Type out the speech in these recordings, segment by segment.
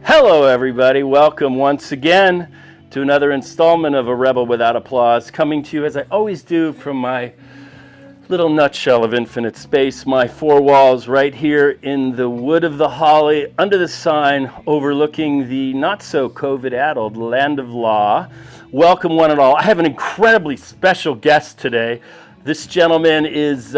Hello, everybody. Welcome once again to another installment of A Rebel Without Applause, coming to you as I always do from my little nutshell of infinite space, my four walls right here in the wood of the holly, under the sign overlooking the not so COVID addled land of law. Welcome, one and all. I have an incredibly special guest today. This gentleman is.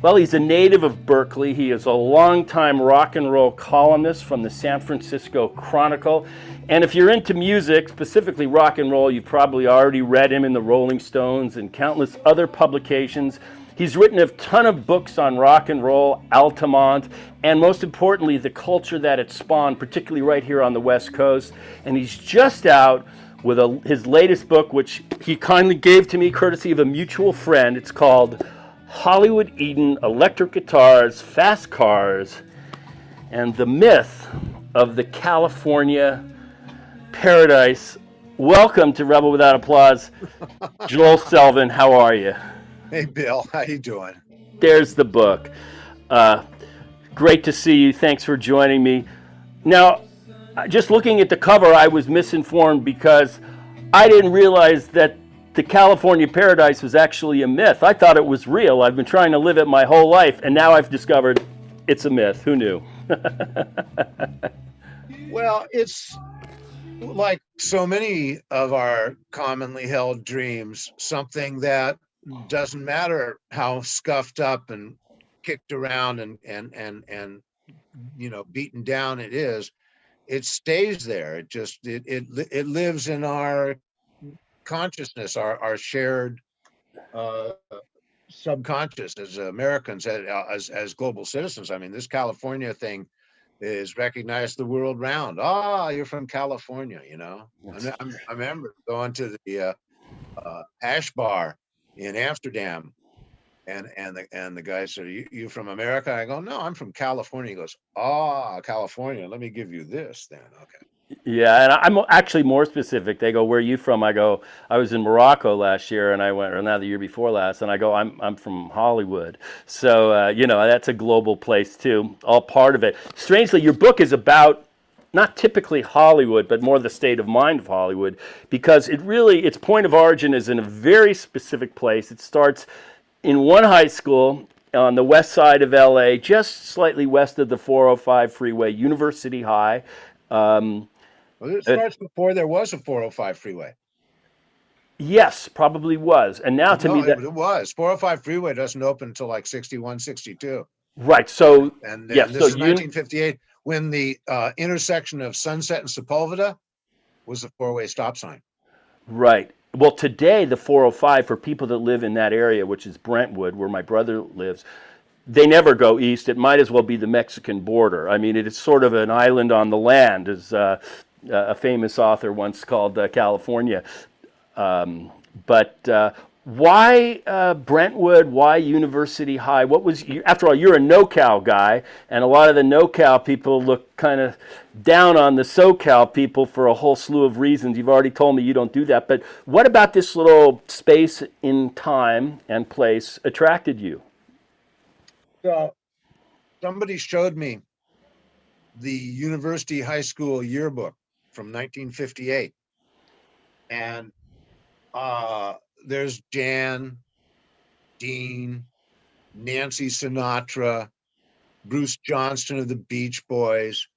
Well, he's a native of Berkeley. He is a longtime rock and roll columnist from the San Francisco Chronicle. And if you're into music, specifically rock and roll, you've probably already read him in the Rolling Stones and countless other publications. He's written a ton of books on rock and roll, Altamont, and most importantly, the culture that it spawned, particularly right here on the West Coast. And he's just out with his latest book, which he kindly gave to me courtesy of a mutual friend. It's called Hollywood Eden, Electric Guitars, Fast Cars, and the Myth of the California Paradise. Welcome to Rebel Without Applause, Joel Selvin. How are you? Hey, Bill. How you doing? There's the book. Great to see you. Thanks for joining me. Now, just looking at the cover, I was misinformed because I didn't realize that the California Paradise was actually a myth. I thought it was real. I've been trying to live it my whole life, and now I've discovered it's a myth. Who knew? Well, it's like so many of our commonly held dreams, something that doesn't matter how scuffed up and kicked around and beaten down it is, it stays there. It lives in our consciousness, our shared uh, subconscious as Americans, as global citizens. I mean, this California thing is recognized the world round. Ah, you're from California, you know. I remember going to the hash bar in Amsterdam, and the guy said, "You from America?" I go, "No, I'm from California." He goes, "Ah, California. Let me give you this then." Okay. Yeah, and I'm actually more specific. They go, "Where are you from?" I go, "I was in Morocco last year," and I went, or now the year before last, and I go, "I'm from Hollywood." So that's a global place too, all part of it. Strangely, your book is about not typically Hollywood, but more the state of mind of Hollywood, because its point of origin is in a very specific place. It starts in one high school on the west side of LA, just slightly west of the 405 freeway, University High. Um, Well, it uh, starts before there was a 405 freeway. yes, probably was. And now to me No, that it was. 405 freeway doesn't open until like 61, 62. right. So And yes, so this is 1958 when the intersection of Sunset and Sepulveda was a four-way stop sign. right. Well, today the 405 for people that live in that area, which is Brentwood, where my brother lives, they never go east. It might as well be the Mexican border. I mean, it is sort of an island on the land, as a famous author once called California. But why Brentwood? Why University High? What was after all? You're a NoCal guy, and a lot of the NoCal people look kind of down on the SoCal people for a whole slew of reasons. You've already told me you don't do that. But what about this little space in time and place attracted you? So somebody showed me the University High School yearbook from 1958, and uh, there's Jan, Dean, Nancy Sinatra, Bruce Johnston of the Beach Boys,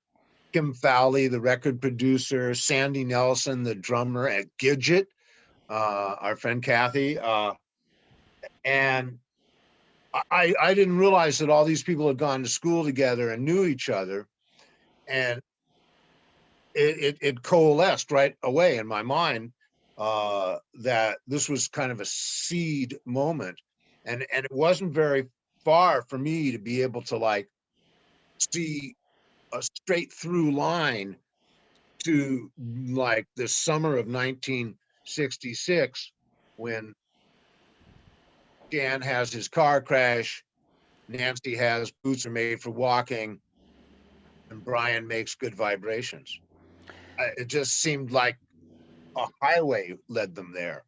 Kim Fowley, the record producer, Sandy Nelson, the drummer at Gidget, our friend Kathy, and I didn't realize that all these people had gone to school together and knew each other, and it coalesced right away in my mind that this was kind of a seed moment, and it wasn't very far for me to be able to like see a straight through line to like the summer of 1966 when Dan has his car crash, Nancy has boots are made for walking, and Brian makes good vibrations. It just seemed like a highway led them there.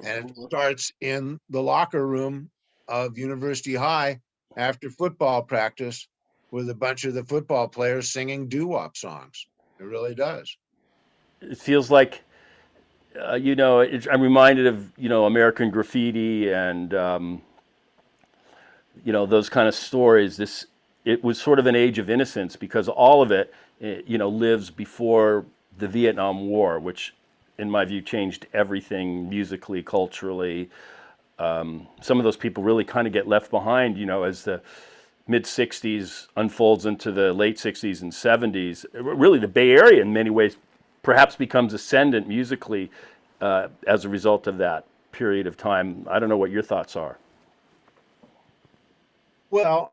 And it starts in the locker room of University High after football practice with a bunch of the football players singing doo-wop songs. It really does. It feels like, I'm reminded of, American Graffiti and, those kind of stories. It was sort of an age of innocence because all of it, lives before the Vietnam War, which, in my view, changed everything musically, culturally. Some of those people really kind of get left behind, as the mid 60s unfolds into the late 60s and 70s. Really, the Bay Area, in many ways, perhaps becomes ascendant musically as a result of that period of time. I don't know what your thoughts are. Well,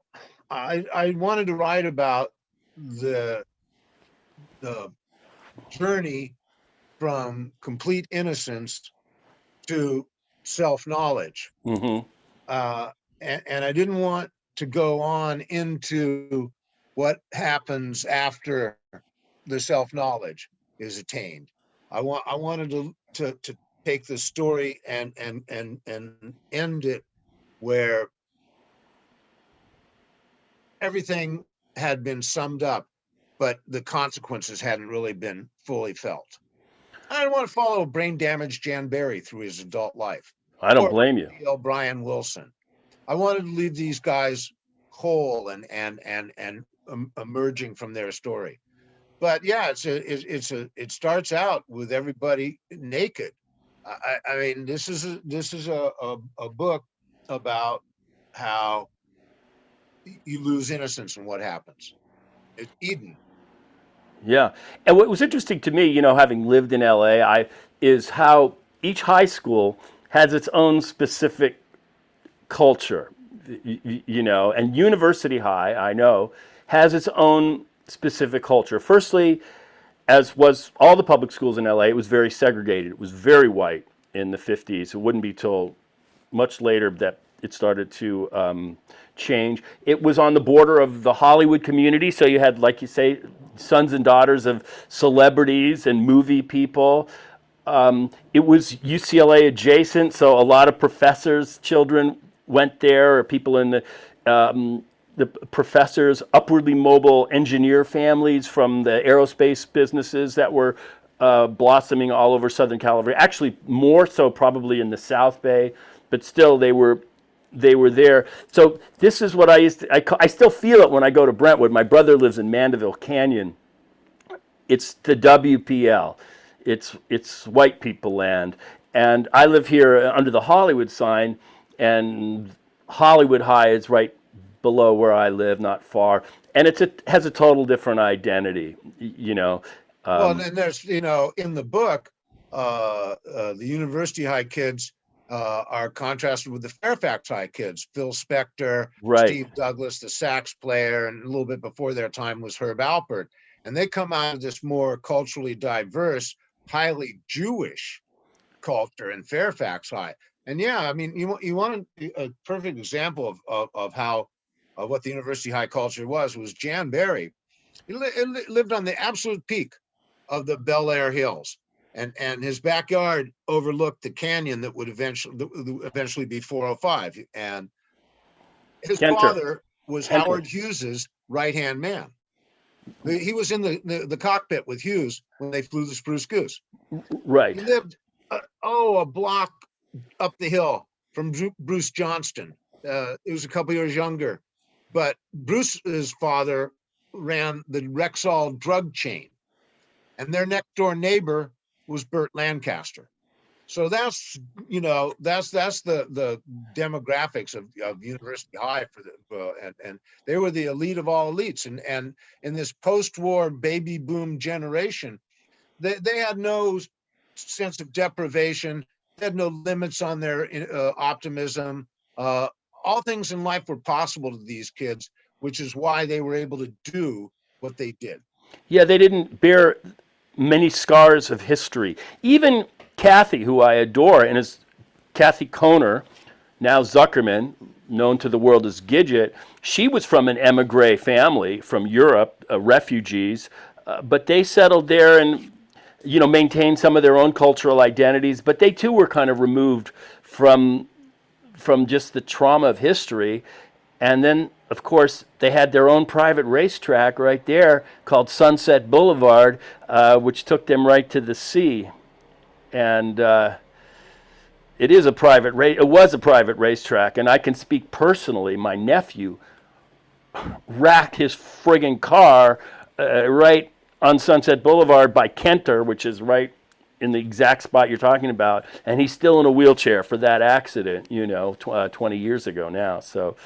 I wanted to write about the the journey from complete innocence to self-knowledge. Hmm. And I didn't want to go on into what happens after the self-knowledge is attained. I wanted to take the story and end it where everything had been summed up, but the consequences hadn't really been fully felt. I don't want to follow brain damaged Jan Berry through his adult life I don't or blame you. L. Brian Wilson. I wanted to leave these guys whole and emerging from their story. But yeah, it starts out with everybody naked. I mean, this is a book about how you lose innocence and what happens. It's Eden. Yeah. And what was interesting to me, having lived in LA, is how each high school has its own specific culture, and University High, I know, has its own specific culture. Firstly, as was all the public schools in LA, it was very segregated. It was very white in the 50s. It wouldn't be till much later that it started to change. It was on the border of the Hollywood community, so you had, like you say, sons and daughters of celebrities and movie people. It was UCLA adjacent, so a lot of professors' children went there, or people in the professors' upwardly mobile engineer families from the aerospace businesses that were blossoming all over Southern California. Actually, more so probably in the South Bay, but still they were there. So this is what I still feel it when I go to Brentwood. My brother lives in Mandeville Canyon. It's the WPL. It's white people land. And I live here under the Hollywood sign, and Hollywood High is right below where I live, not far. And has a total different identity, Well, and then there's, in the book, the University High kids are contrasted with the Fairfax High kids. Phil Spector, Right. Steve Douglas, the sax player, and a little bit before their time was Herb Alpert. And they come out of this more culturally diverse, highly Jewish culture in Fairfax High. And yeah, I mean, you want a perfect example of how what the University High culture was Jan Berry. He lived on the absolute peak of the Bel Air Hills, and his backyard overlooked the canyon that would eventually be 405. And his Kenter. father was Kenter. Howard Hughes's right hand man. He was in the cockpit with Hughes when they flew the Spruce Goose. Right. He lived a block up the hill from Bruce Johnston. He was a couple years younger, but Bruce's father ran the Rexall drug chain, and their next door neighbor was Burt Lancaster. So that's the demographics of University High and they were the elite of all elites, and in this post-war baby boom generation, they had no sense of deprivation. They had no limits on their optimism. All things in life were possible to these kids, which is why they were able to do what they did. Yeah, they didn't bear many scars of history. Even Kathy, who I adore, and is Kathy Kohner, now Zuckerman, known to the world as Gidget, she was from an emigre family from Europe, refugees, but they settled there and maintained some of their own cultural identities. But they too were kind of removed from just the trauma of history. And then of course, they had their own private racetrack right there called Sunset Boulevard, which took them right to the sea. And it is a private race. It was a private racetrack, and I can speak personally. My nephew racked his friggin' car right on Sunset Boulevard by Kenter, which is right in the exact spot you're talking about, and he's still in a wheelchair for that accident. 20 years ago now. So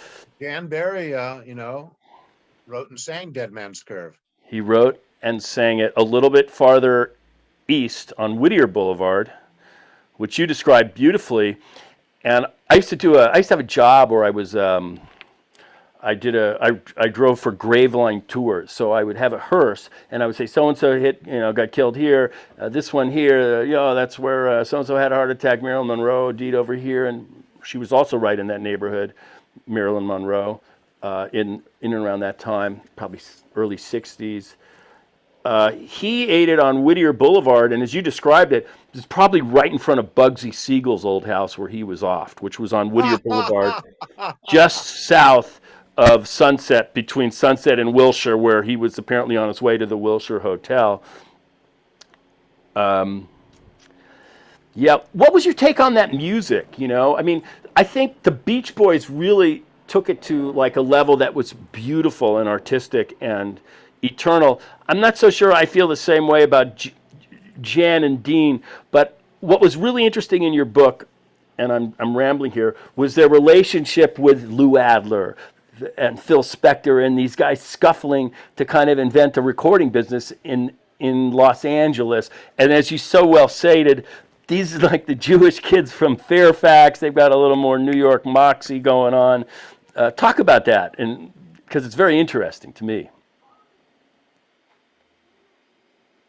Jan Barry, wrote and sang Dead Man's Curve. he wrote and sang it a little bit farther east on Whittier Boulevard, which you described beautifully. And I used to have a job where I drove for Graveline tours. So I would have a hearse and I would say, so-and-so got killed here. This one here, that's where so-and-so had a heart attack, Marilyn Monroe, deed over here. And she was also right in that neighborhood, Marilyn Monroe, in and around that time, probably early 60s. He ate it on Whittier Boulevard, and as you described it, it's probably right in front of Bugsy Siegel's old house where he was offed, which was on Whittier Boulevard, just south of Sunset, between Sunset and Wilshire, where he was apparently on his way to the Wilshire Hotel. Yeah, what was your take on that music? I mean, I think the Beach Boys really took it to like a level that was beautiful and artistic and eternal. I'm not so sure I feel the same way about Jan and Dean, but what was really interesting in your book, and I'm rambling here, was their relationship with Lou Adler and Phil Spector and these guys scuffling to kind of invent a recording business in Los Angeles. And as you so well stated, these are like the Jewish kids from Fairfax. They've got a little more New York moxie going on. Talk about that, and because it's very interesting to me.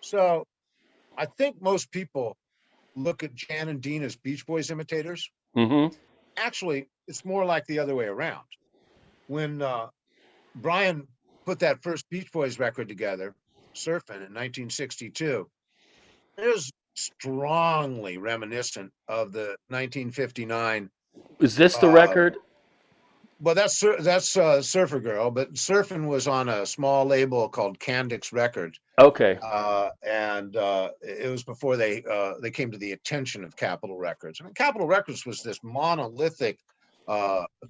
So I think most people look at Jan and Dean as Beach Boys imitators. Mm-hmm. Actually, it's more like the other way around. When Brian put that first Beach Boys record together, Surfin', in 1962, it was strongly reminiscent of the 1959. Is this the record? Well, that's Surfer Girl, but Surfin' was on a small label called Candix Records. Okay. And it was before they came to the attention of Capitol Records. I mean, Capitol Records was this monolithic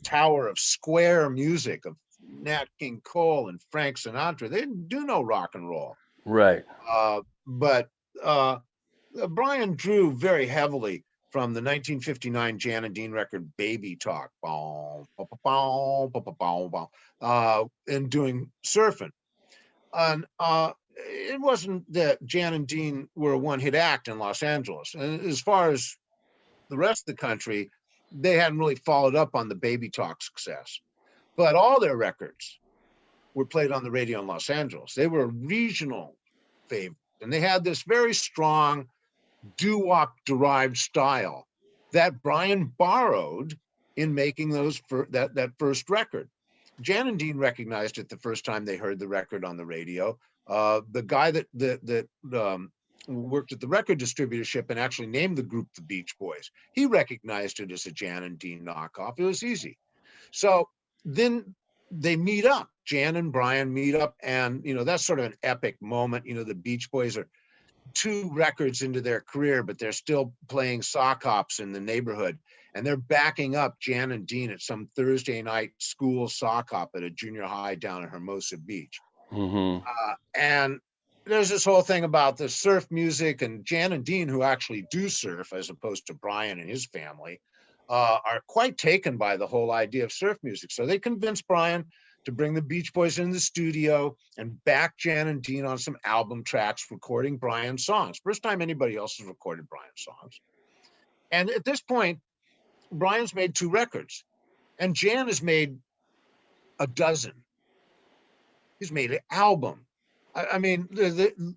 tower of square music of Nat King Cole and Frank Sinatra. They didn't do no rock and roll. Right. But Brian drew very heavily from the 1959 Jan and Dean record Baby Talk, in doing Surfin'. And it wasn't that Jan and Dean were a one-hit act in Los Angeles. And as far as the rest of the country, they hadn't really followed up on the Baby Talk success. But all their records were played on the radio in Los Angeles. They were regional favorites. And they had this very strong doo-wop derived style that Brian borrowed in making that first record. Jan and Dean recognized it the first time they heard the record on the radio. The guy that worked at the record distributorship and actually named the group the Beach Boys, he recognized it as a Jan and Dean knockoff. It was easy. So then they meet up. Jan and Brian meet up, and that's sort of an epic moment. The Beach Boys are 2 records into their career, but they're still playing sock hops in the neighborhood, and they're backing up Jan and Dean at some Thursday night school sock hop at a junior high down in Hermosa Beach. Mm-hmm. And there's this whole thing about the surf music, and Jan and Dean, who actually do surf as opposed to Brian and his family, are quite taken by the whole idea of surf music. So they convince Brian to bring the Beach Boys in the studio and back Jan and Dean on some album tracks, recording Brian's songs. First time anybody else has recorded Brian's songs. And at this point, Brian's made 2 records, and Jan has made a dozen. He's made an album. I mean,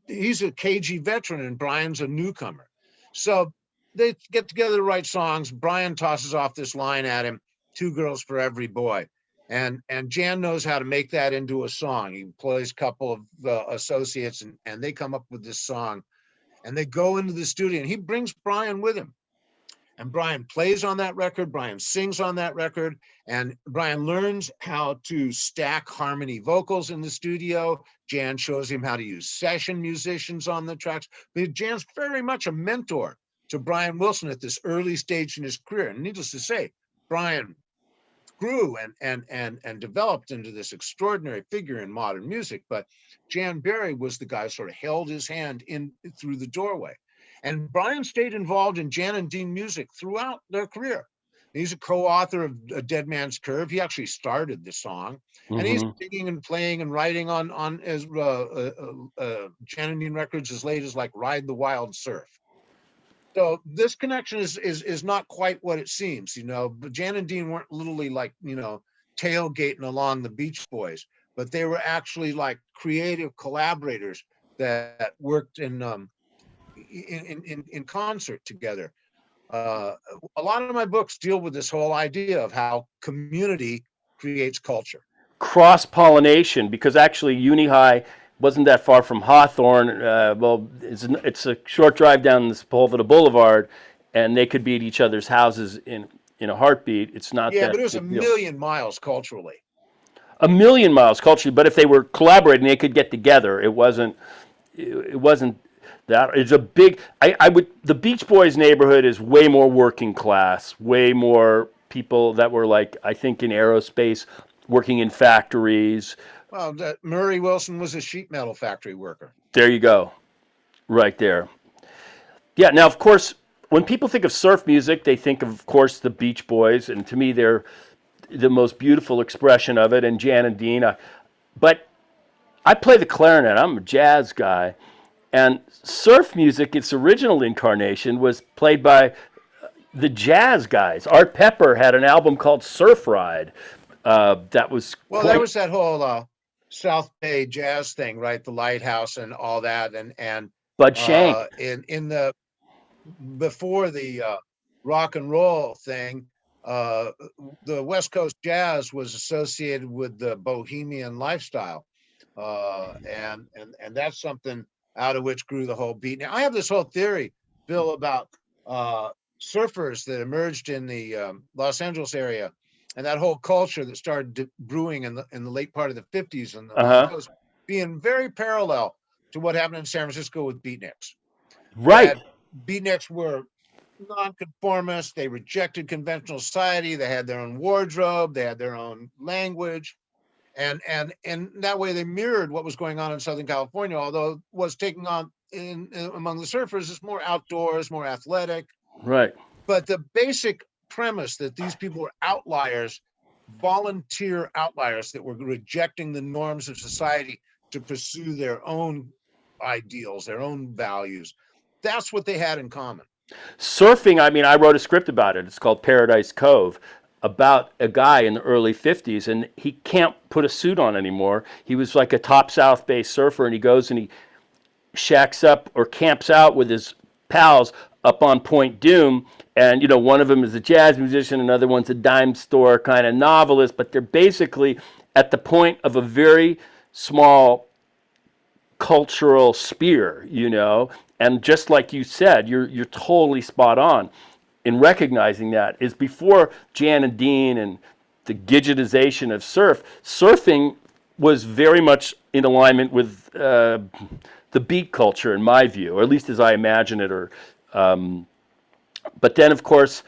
he's a KG veteran and Brian's a newcomer. So they get together to write songs. Brian tosses off this line at him, 2 girls for every boy. And Jan knows how to make that into a song. He employs a couple of associates, and they come up with this song. And they go into the studio, and he brings Brian with him. And Brian plays on that record, Brian sings on that record, and Brian learns how to stack harmony vocals in the studio. Jan shows him how to use session musicians on the tracks. But Jan's very much a mentor to Brian Wilson at this early stage in his career. And needless to say, Brian grew and developed into this extraordinary figure in modern music. But Jan Berry was the guy who sort of held his hand in through the doorway. And Brian stayed involved in Jan and Dean music throughout their career. He's a co-author of A Dead Man's Curve. He actually started the song, and he's singing and playing and writing on as Jan and Dean records as late as like Ride the Wild Surf. So this connection is not quite what it seems, you know. But Jan and Dean weren't literally like, you know, tailgating along the Beach Boys, but they were actually like creative collaborators that worked in concert together. A lot of my books deal with this whole idea of how community creates culture. Cross-pollination, because actually Uni High wasn't that far from Hawthorne. Well, it's a short drive down this Sepulveda Boulevard, and they could be at each other's houses in a heartbeat. It's not Yeah, that but it was a big deal. million miles culturally. A million miles culturally, but if they were collaborating, they could get together. It wasn't that. It's a big. I would. The Beach Boys neighborhood is way more working class, way more people that were like, I think, in aerospace, working in factories. Well, Murray Wilson was a sheet metal factory worker. There you go, right there. Yeah. Now, of course, when people think of surf music, they think of course, the Beach Boys, and to me, they're the most beautiful expression of it, and Jan and Dean. But I play the clarinet. I'm a jazz guy. And surf music, its original incarnation, was played by the jazz guys. Art Pepper had an album called Surf Ride. That was that was that whole South Bay jazz thing, right? The Lighthouse and all that, and Bud Shank. In the before the rock and roll thing, the West Coast jazz was associated with the bohemian lifestyle, and that's something out of which grew the whole beat. Now, I have this whole theory, Bill, about surfers that emerged in the Los Angeles area, and that whole culture that started brewing in the late part of the 50s and the coast, being very parallel to what happened in San Francisco with beatniks. Right. Beatniks were nonconformists. They rejected conventional society. They had their own wardrobe. They had their own language. And that way they mirrored what was going on in Southern California, although was taking on among the surfers is more outdoors, more athletic. Right. But the basic premise that these people were outliers, volunteer outliers that were rejecting the norms of society to pursue their own ideals, their own values, that's what they had in common. Surfing, I mean, I wrote a script about it. It's called Paradise Cove, about a guy in the early 50s, and he can't put a suit on anymore. He was like a top South Bay surfer, and he goes and he shacks up or camps out with his pals up on Point Doom, and you know, one of them is a jazz musician, another one's a dime store kind of novelist, but they're basically at the point of a very small cultural spear, you know. And just like you said, you're totally spot on in recognizing that is before Jan and Dean and the gidgetization of surfing was very much in alignment with the beat culture, in my view, or at least as I imagine it. But then, of course,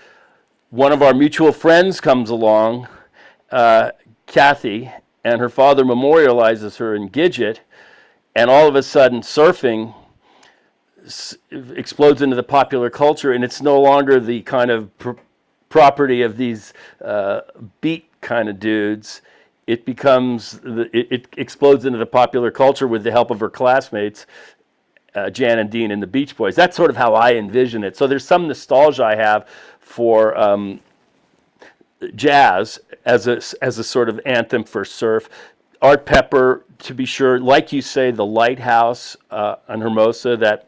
one of our mutual friends comes along, Kathy, and her father memorializes her in Gidget, and all of a sudden, surfing explodes into the popular culture, and it's no longer the kind of property of these beat kind of dudes. It becomes it explodes into the popular culture with the help of her classmates, Jan and Dean and the Beach Boys. That's sort of how I envision it. So there's some nostalgia I have for jazz as a sort of anthem for surf. Art Pepper, to be sure, like you say, the Lighthouse on Hermosa. That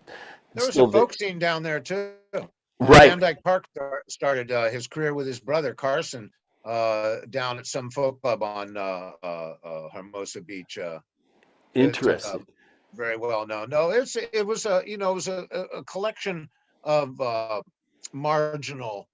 there was a folk scene down there too. Right. Van Dyke Park started his career with his brother Carson down at some folk club on Hermosa Beach. Interesting. Very well known. No, it was a collection of marginal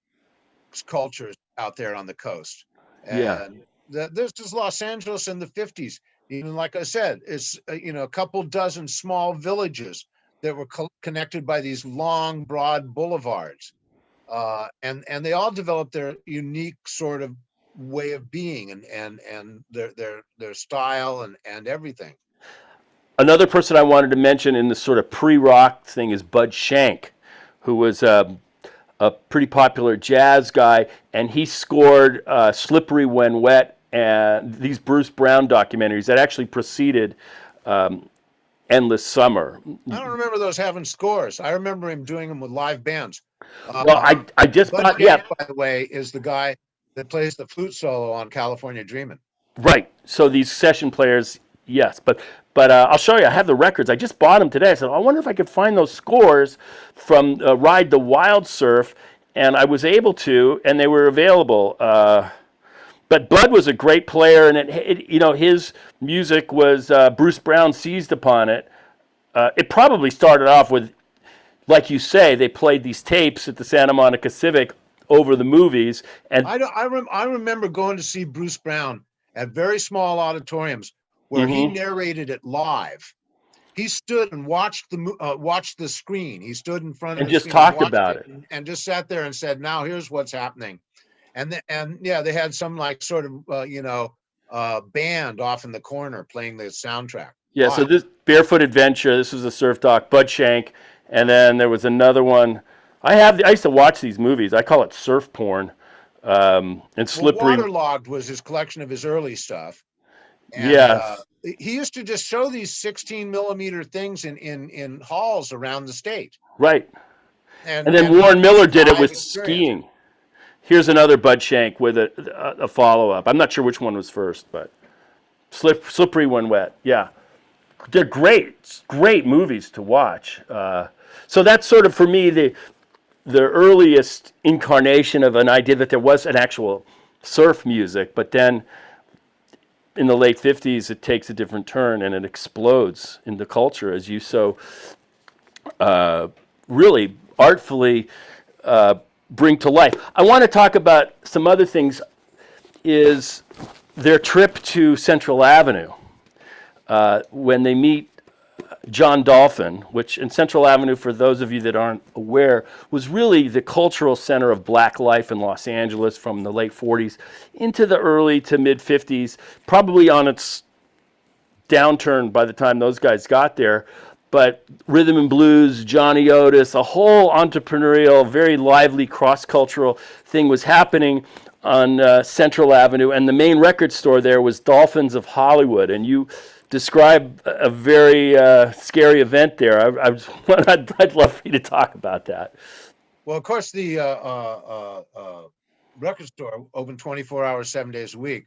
cultures out there on the coast. Yeah. And this is Los Angeles in the 50s. Even like I said, it's a couple dozen small villages that were connected by these long, broad boulevards, and they all developed their unique sort of way of being and their style and everything. Another person I wanted to mention in the sort of pre-rock thing is Bud Shank, who was a pretty popular jazz guy, and he scored "Slippery When Wet" and these Bruce Brown documentaries that actually preceded "Endless Summer." I don't remember those having scores. I remember him doing them with live bands. Well, I just Bud thought, Shank, yeah, by the way, is the guy that plays the flute solo on California Dreamin'. right. So these session players, yes, but I'll show you. I have the records. I just bought them today. I said, I wonder if I could find those scores from Ride the Wild Surf, and I was able to, and they were available. But Bud was a great player, and his music was Bruce Brown seized upon it. It probably started off with, like you say, they played these tapes at the Santa Monica Civic over the movies, and I remember going to see Bruce Brown at very small auditoriums where he Mhm. narrated it live. He stood and watched the screen. He stood in front of and the just screen and talked watched about it, it. and just sat there and said, "Now here's what's happening." And yeah, they had some like sort of band off in the corner playing the soundtrack Yeah, so live. this Barefoot Adventure, this was a surf doc, Bud Shank, and then there was another one. I used to watch these movies. I call it surf porn, and Well, Slippery. Waterlogged was his collection of his early stuff, and Yes, he used to just show these 16 millimeter things in halls around the state, right. And then and have Warren these Miller did it live with experience. skiing. Here's another Bud Shank with a follow up. I'm not sure which one was first, but Slippery When Wet. Yeah, they're great movies to watch. So that's sort of for me the earliest incarnation of an idea that there was an actual surf music, but then in the late 50s it takes a different turn and it explodes in the culture as you so really artfully bring to life. I want to talk about some other things, is their trip to Central Avenue when they meet John Dolphin, which in Central Avenue, for those of you that aren't aware, was really the cultural center of black life in Los Angeles from the late 40s into the early to mid 50s, probably on its downturn by the time those guys got there. But rhythm and blues, Johnny Otis, a whole entrepreneurial, very lively cross-cultural thing was happening on Central Avenue, and the main record store there was Dolphins of Hollywood. And you describe a very scary event there. I'd love for you to talk about that. Well, of course, the record store opened 24 hours, 7 days a week,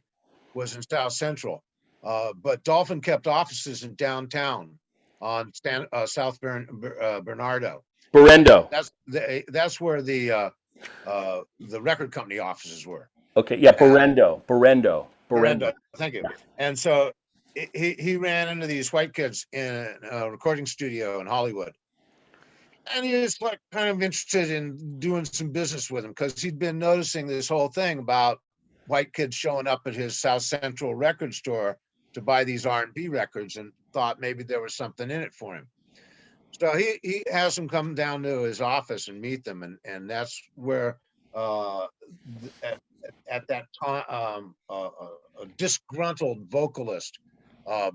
was in South Central, but Dolphin kept offices in downtown on South Bernardo, and Berendo. that's where the record company offices were. Okay, yeah, And Berendo. thank you. And so he ran into these white kids in a recording studio in Hollywood, and he was like kind of interested in doing some business with him because he'd been noticing this whole thing about white kids showing up at his South Central record store to buy these R&B records, and thought maybe there was something in it for him. So he has them come down to his office and meet them, and that's where uh, at, at that time a disgruntled vocalist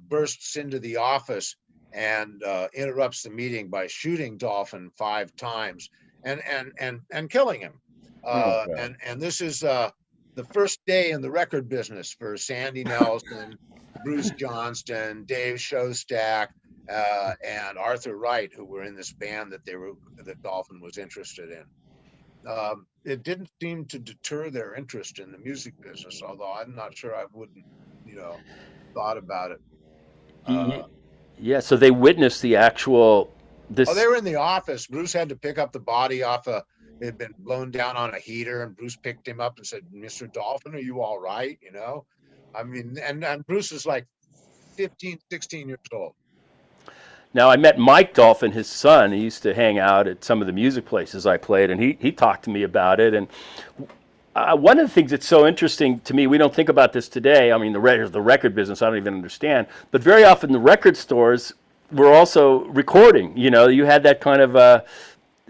bursts into the office and interrupts the meeting by shooting Dolphin 5 times and killing him. Oh, God. And this is the first day in the record business for Sandy Nelson, Bruce Johnston, Dave Shostak, and Arthur Wright, who were in this band that Dolphin was interested in. It didn't seem to deter their interest in the music business, although I'm not sure I wouldn't, thought about it. Uh, Yeah, so they witnessed the actual they this. were in the office. Bruce had to pick up the body it had been blown down on a heater, and Bruce picked him up and said, "Mr. Dolphin, are you all right?" I mean, and Bruce is like 15, 16 years old. Now I met Mike Dolphin, his son. He used to hang out at some of the music places I played, and he talked to me about it. And One of the things that's so interesting to me, we don't think about this today. I mean, the record business, I don't even understand. But very often the record stores were also recording. You know, you had that kind of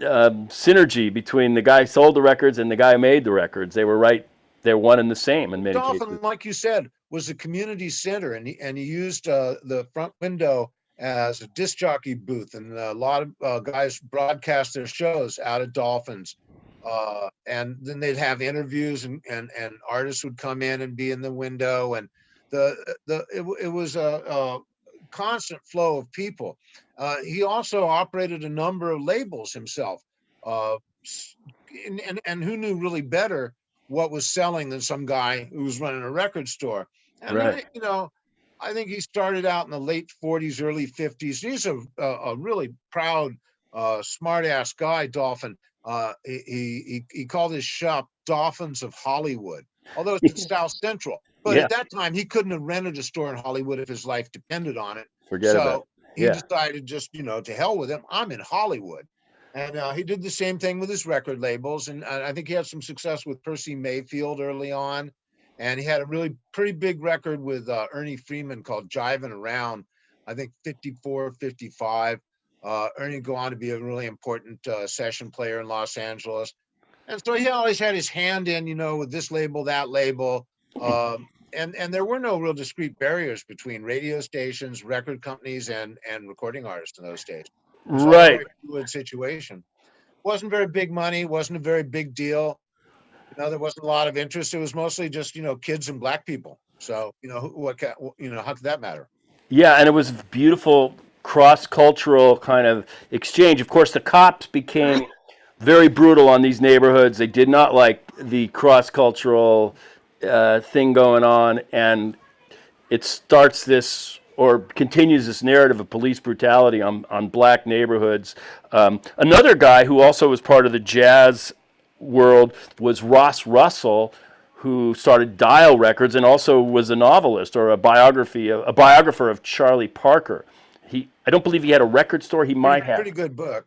synergy between the guy who sold the records and the guy who made the records. They were right. They're one and the same in many cases. Dolphin, like you said, was a community center, and he used the front window as a disc jockey booth, and a lot of guys broadcast their shows out of Dolphins. And then they'd have interviews, and artists would come in and be in the window, and it was a constant flow of people. He also operated a number of labels himself, and who knew really better what was selling than some guy who was running a record store. And Right. I think he started out in the late 40s, early 50s. He's a really proud, smart ass guy, Dolphin. He called his shop Dolphins of Hollywood, although it's in South Central. But Yeah. at that time, he couldn't have rented a store in Hollywood if his life depended on it. Forget about it. So he Yeah. decided just, to hell with him. I'm in Hollywood. And he did the same thing with his record labels. And I think he had some success with Percy Mayfield early on. And he had a really pretty big record with Ernie Freeman called Jivin' Around, I think 54, 55. Ernie would go on to be a really important session player in Los Angeles. And so he always had his hand in, with this label, that label. And there were no real discrete barriers between radio stations, record companies, and recording artists in those days. It was all a Right. very fluid situation. Wasn't very big money, wasn't a very big deal. There wasn't a lot of interest. It was mostly just, kids and black people. So, how could that matter? Yeah, and it was beautiful cross-cultural kind of exchange. Of course, the cops became very brutal on these neighborhoods. They did not like the cross-cultural thing going on, and it starts this or continues this narrative of police brutality on black neighborhoods. Another guy who also was part of the jazz world was Ross Russell, who started Dial Records and also was a novelist or a biographer of Charlie Parker. I don't believe he had a record store. He might have. Pretty good book.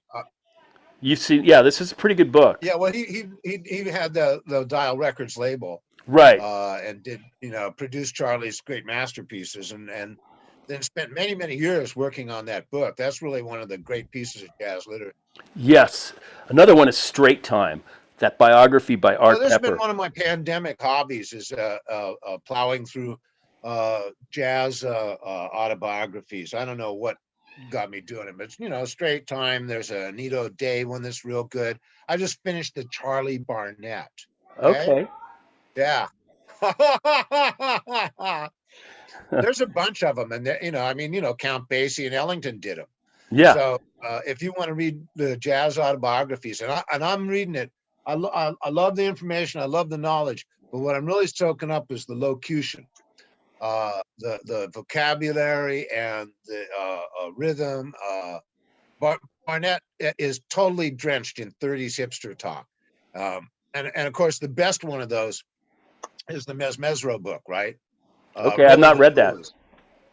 You see, yeah, this is a pretty good book. Yeah, well, he had the Dial Records label, Right. and did produce Charlie's great masterpieces, and then spent many, many years working on that book. That's really one of the great pieces of jazz literature. Yes. Another one is Straight Time, that biography by Art This has Pepper. been one of my pandemic hobbies, is plowing through jazz autobiographies. I don't know what got me doing it, but Straight Time. There's a Nito Day one that's real good. I just finished the Charlie Barnett. Okay. Yeah. There's a bunch of them, and Count Basie and Ellington did them. Yeah. So if you want to read the jazz autobiographies, and I'm reading it, I love the information, I love the knowledge, but what I'm really soaking up is the locution, the vocabulary, and the rhythm. Barnett is totally drenched in 30s hipster talk, and of course the best one of those is the Mesro book, right? Okay, I've not read that.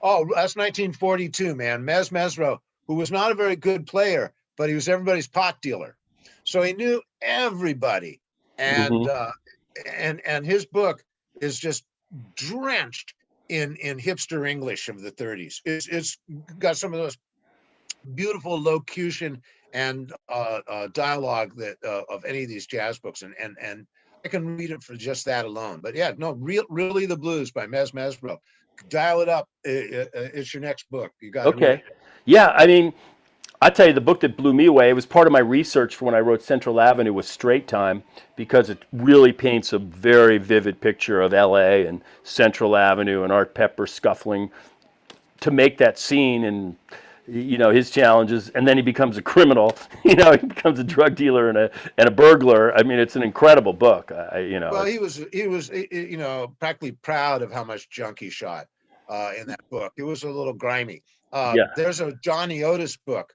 Oh, that's 1942, man. Mesro, who was not a very good player, but he was everybody's pot dealer. So he knew everybody. And and his book is just drenched in hipster English of the 30s. It's got some of those beautiful locution and dialogue that of any of these jazz books, and I can read it for just that alone. But yeah, no, really the Blues by Mesro. Dial it up. It's your next book. You got Okay. Yeah, I mean, I tell you, the book that blew me away, it was part of my research for when I wrote Central Avenue, was Straight Time, because it really paints a very vivid picture of LA and Central Avenue and Art Pepper scuffling to make that scene, and his challenges, and then he becomes a criminal. He becomes a drug dealer and a burglar. I mean, it's an incredible book. Well, he was practically proud of how much junk he shot in that book. It was a little grimy. Yeah. There's a Johnny Otis book,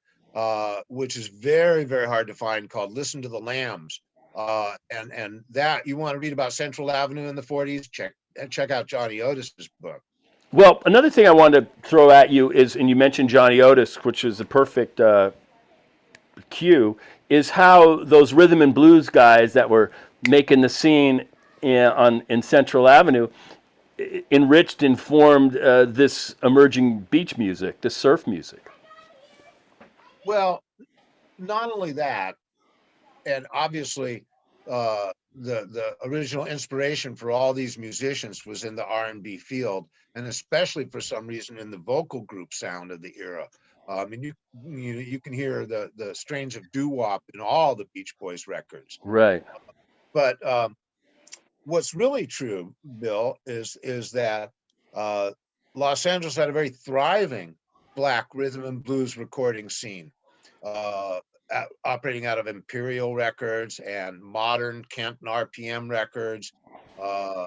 which is very, very hard to find, called Listen to the Lambs. And that, you want to read about Central Avenue in the 40s, check out Johnny Otis's book. Well, another thing I wanted to throw at you is, and you mentioned Johnny Otis, which is a perfect cue, is how those rhythm and blues guys that were making the scene in Central Avenue, enriched, informed this emerging beach music, this surf music. Well, not only that, and obviously, the original inspiration for all these musicians was in the R&B field, and especially for some reason in the vocal group sound of the era. And you can hear the strains of doo wop in all the Beach Boys records. Right. But what's really true, Bill, is that uh, Los Angeles had a very thriving black rhythm and blues recording scene, uh, operating out of Imperial Records and modern Kenton RPM Records, uh,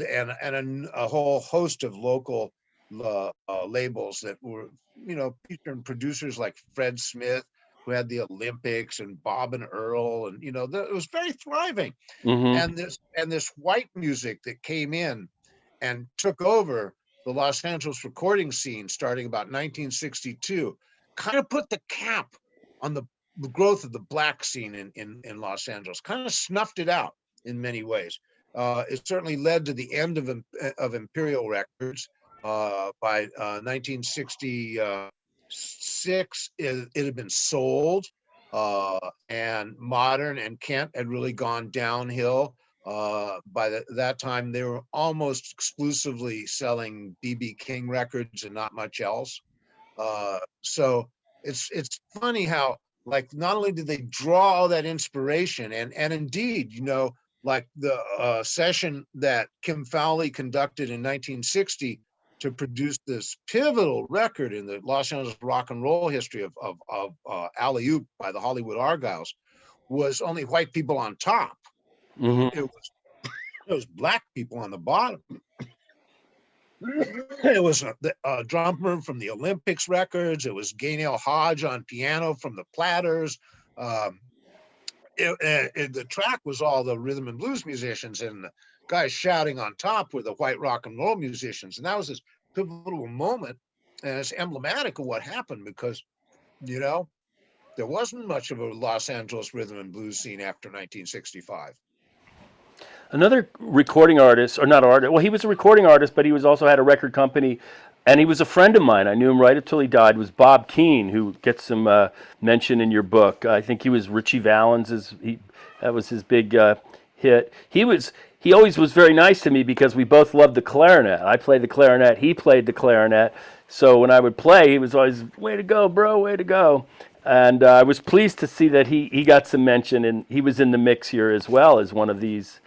and a whole host of local labels that were, featuring producers like Fred Smith, who had the Olympics, and Bob and Earl, and it was very thriving. Mm-hmm. And this white music that came in and took over the Los Angeles recording scene starting about 1962 kind of put the cap on the growth of the black scene in Los Angeles, kind of snuffed it out in many ways. It certainly led to the end of Imperial Records. By 1966, it had been sold, and Modern and Kent had really gone downhill. By that time, they were almost exclusively selling BB King records and not much else. So it's funny how, like, not only did they draw all that inspiration, and indeed, like the session that Kim Fowley conducted in 1960 to produce this pivotal record in the Los Angeles rock and roll history of Alley Oop by the Hollywood Argyles, was only white people on top. Mm-hmm. It was black people on the bottom. It was a drummer from the Olympics records. It was Gaynell Hodge on piano from the Platters. Um, the track was all the rhythm and blues musicians, and the guys shouting on top were the white rock and roll musicians. And that was this pivotal moment, and it's emblematic of what happened because, there wasn't much of a Los Angeles rhythm and blues scene after 1965. Another recording artist, or not artist, well, he was a recording artist, but he was also had a record company, and he was a friend of mine. I knew him right until he died. Was Bob Keane, who gets some mention in your book. I think he was Richie Valens'. That was his big hit. He always was very nice to me because we both loved the clarinet. I played the clarinet. He played the clarinet. So when I would play, he was always, "Way to go, bro! Way to go!" And I was pleased to see that he got some mention, and he was in the mix here as well as one of these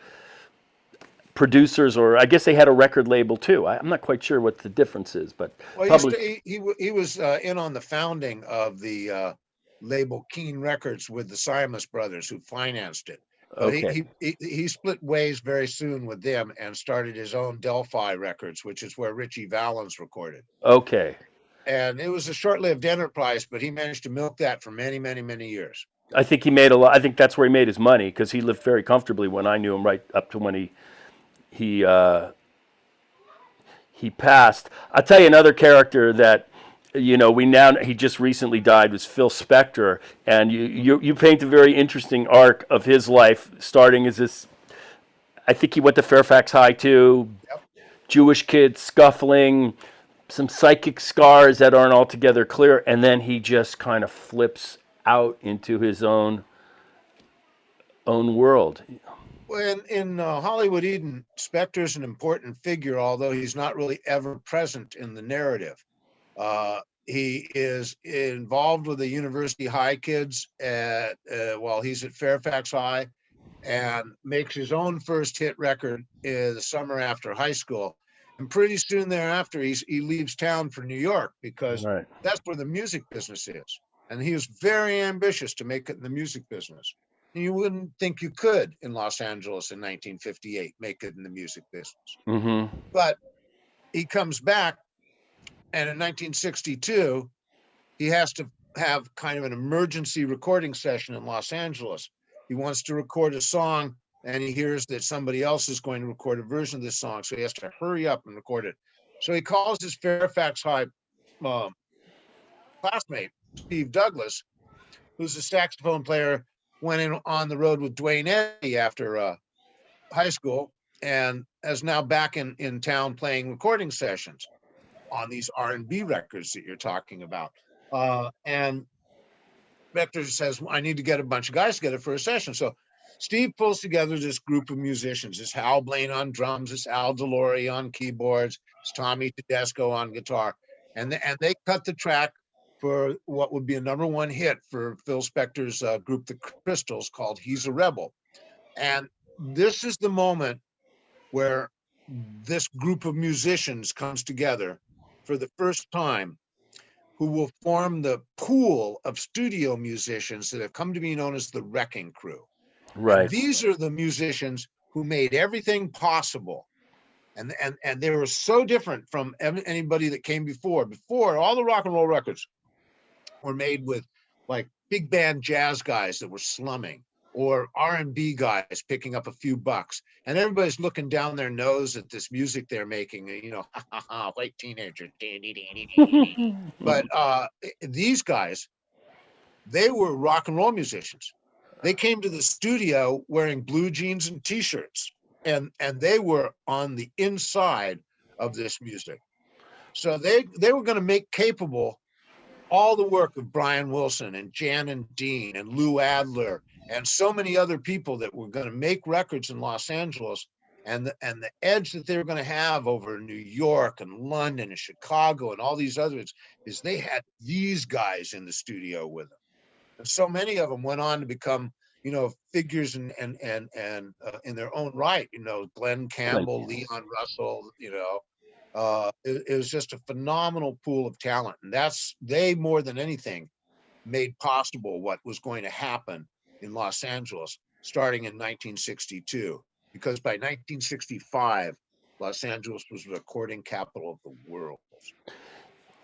producers, or I guess they had a record label too. I'm not quite sure what the difference is, but Well, he was in on the founding of the label Keane Records with the Siamus brothers, who financed it. But okay, he split ways very soon with them and started his own Delphi Records, which is where Richie Valens recorded. okay. And it was a short-lived enterprise, but he managed to milk that for many, many, many years. I think he made a lot. I think that's where he made his money because he lived very comfortably when I knew him, right up to when he he passed. I'll tell you another character that he just recently died was Phil Spector, and you paint a very interesting arc of his life, starting as this. I think he went to Fairfax High too. Yep. Jewish kid scuffling, some psychic scars that aren't altogether clear, and then he just kind of flips out into his own world. Well, in Hollywood Eden, Spector's an important figure, although he's not really ever present in the narrative. He is involved with the University High kids while he's at Fairfax High, and makes his own first hit record in the summer after high school. And pretty soon thereafter, he leaves town for New York because Right. that's where the music business is. And he was very ambitious to make it in the music business. And you wouldn't think you could in Los Angeles in 1958 make it in the music business. Mm-hmm. But he comes back, and in 1962, he has to have kind of an emergency recording session in Los Angeles. He wants to record a song, and he hears that somebody else is going to record a version of this song, so he has to hurry up and record it. So he calls his Fairfax High classmate, Steve Douglas, who's a saxophone player, went in on the road with Dwayne Eddy after high school, and is now back in town playing recording sessions on these R&B records that you're talking about. And Spector says, I need to get a bunch of guys together for a session. So Steve pulls together this group of musicians. It's Hal Blaine on drums, it's Al DeLore on keyboards, it's Tommy Tedesco on guitar. And they cut the track for what would be a #1 hit for Phil Spector's group, the Crystals, called He's a Rebel. And this is the moment where this group of musicians comes together for the first time, who will form the pool of studio musicians that have come to be known as the Wrecking Crew. And Right. these are the musicians who made everything possible. And they were so different from anybody that came before. Before, all the rock and roll records were made with like big band jazz guys that were slumming, or R&B guys picking up a few bucks, and everybody's looking down their nose at this music they're making, white teenager. But these guys, they were rock and roll musicians. They came to the studio wearing blue jeans and t-shirts, and they were on the inside of this music. So they were going to make capable all the work of Brian Wilson and Jan and Dean and Lou Adler and so many other people that were going to make records in Los Angeles. And the edge that they were going to have over New York and London and Chicago and all these others is they had these guys in the studio with them. And so many of them went on to become, figures and in their own right, Glenn Campbell, Leon Russell, it was just a phenomenal pool of talent. And they more than anything made possible what was going to happen in Los Angeles starting in 1962, because by 1965, Los Angeles was the recording capital of the world.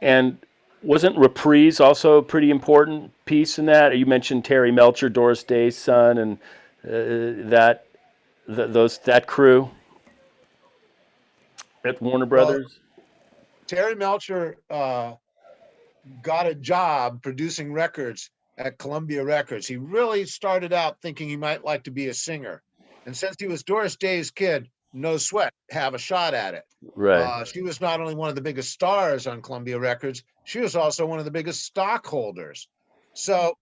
And wasn't Reprise also a pretty important piece in that? You mentioned Terry Melcher, Doris Day's son, and that crew at Warner Brothers. Terry Melcher got a job producing records at Columbia Records. He really started out thinking he might like to be a singer, and since he was Doris Day's kid, no sweat, have a shot at it. Right. She was not only one of the biggest stars on Columbia Records, she was also one of the biggest stockholders. So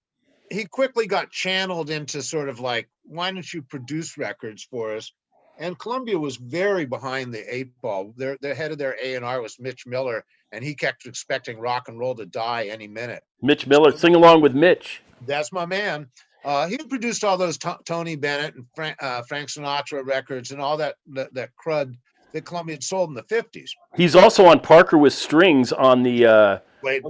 he quickly got channeled into sort of like, why don't you produce records for us? And Columbia was very behind the 8 ball. Their head of their A&R was Mitch Miller, and he kept expecting rock and roll to die any minute. Mitch Miller, sing along with Mitch. That's my man. He produced all those Tony Bennett and Frank Sinatra records and all that crud that Columbia had sold in the 50s. He's also on Parker with Strings on the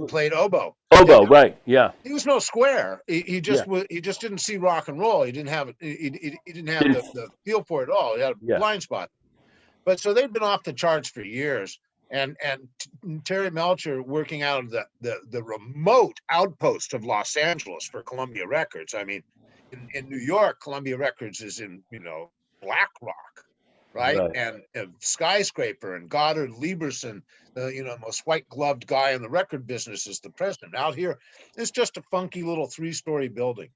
played oboe. Oboe, yeah. Right? Yeah. He was no square. He just didn't see rock and roll. He didn't have the feel for it at all. He had a blind spot. But so they've been off the charts for years. And Terry Melcher, working out of the remote outpost of Los Angeles for Columbia Records. I mean, in New York, Columbia Records is in Black Rock, right? And Skyscraper and Goddard Lieberson, the most white gloved guy in the record business, is the president. Out here, it's just a funky little 3-story building.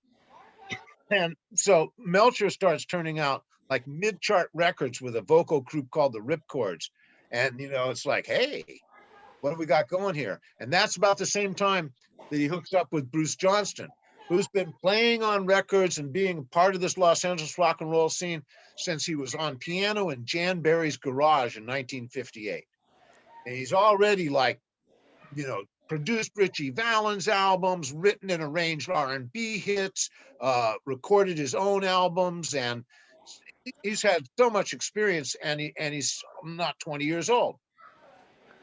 And so Melcher starts turning out like mid-chart records with a vocal group called the Ripcords. And, it's like, hey, what have we got going here? And that's about the same time that he hooks up with Bruce Johnston, who's been playing on records and being part of this Los Angeles rock and roll scene since he was on piano in Jan Berry's garage in 1958. And he's already produced Richie Valens albums, written and arranged R&B hits, recorded his own albums, and he's had so much experience, and he's not 20 years old.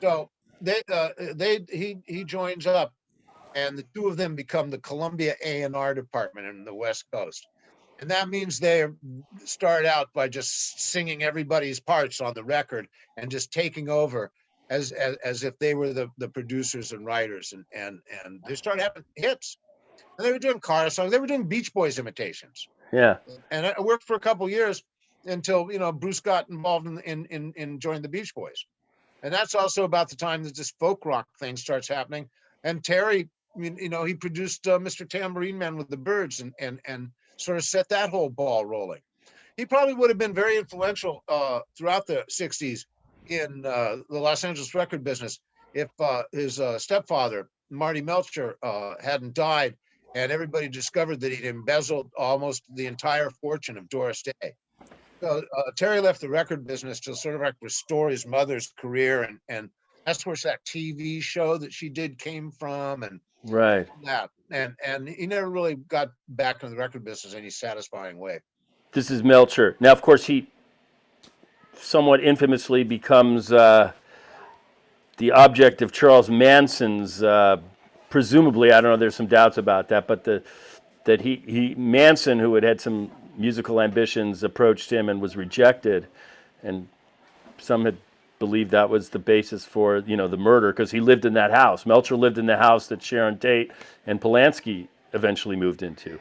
So he joins up, and the two of them become the Columbia A&R department in the West Coast. And that means they start out by just singing everybody's parts on the record and just taking over as if they were the producers and writers, and they started having hits. And they were doing car songs. They were doing Beach Boys imitations. Yeah. And it worked for a couple of years until, Bruce got involved in joining the Beach Boys. And that's also about the time that this folk rock thing starts happening. And Terry, he produced Mr. Tambourine Man with the Byrds and sort of set that whole ball rolling. he probably would have been very influential throughout the 60s in the Los Angeles record business if his stepfather, Marty Melcher, hadn't died and everybody discovered that he'd embezzled almost the entire fortune of Doris Day. So Terry left the record business to sort of like restore his mother's career, and that's where that TV show that she did came from, and Right. that, and he never really got back into the record business in any satisfying way. This is Melcher. Now, of course, he somewhat infamously becomes the object of Charles Manson's, presumably, I don't know, there's some doubts about that, but that he Manson, who had some musical ambitions, approached him and was rejected, and some had believed that was the basis for the murder, because he lived in that house. Melcher lived in the house that Sharon Tate and Polanski eventually moved into.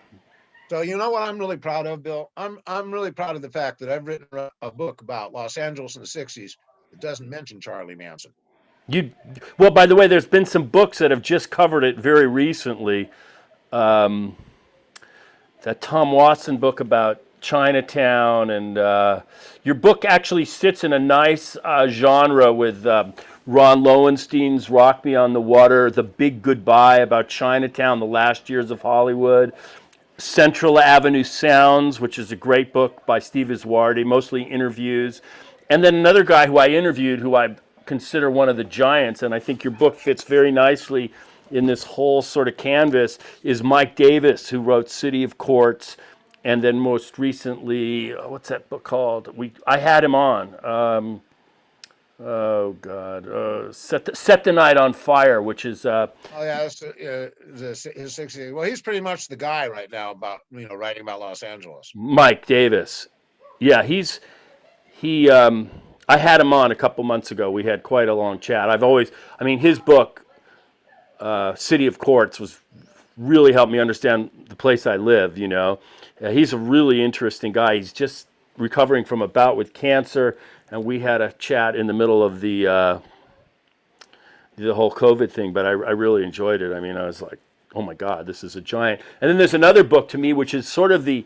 So you know what I'm really proud of, Bill? I'm really proud of the fact that I've written a book about Los Angeles in the 60s that doesn't mention Charlie Manson. Well, by the way, there's been some books that have just covered it very recently. That Tom Watson book about Chinatown, and your book actually sits in a nice genre with Ron Lowenstein's Rock Me on the Water, The Big Goodbye about Chinatown, the last years of Hollywood. Central Avenue Sounds, which is a great book by Steve Iswardi, mostly interviews. And then another guy who I interviewed, who I consider one of the giants, and I think your book fits very nicely in this whole sort of canvas, is Mike Davis, who wrote City of Courts, and then most recently, what's that book called? I had him on. Set the Night on Fire, which is oh yeah, that's, his 60s. Well, he's pretty much the guy right now about writing about Los Angeles. Mike Davis. Yeah, I had him on a couple months ago. We had quite a long chat. His book, City of Courts, was really helped me understand the place I live. He's a really interesting guy. He's just recovering from a bout with cancer, and we had a chat in the middle of the whole COVID thing. But I really enjoyed it. I was like, oh my God, this is a giant. And then there's another book to me, which is sort of we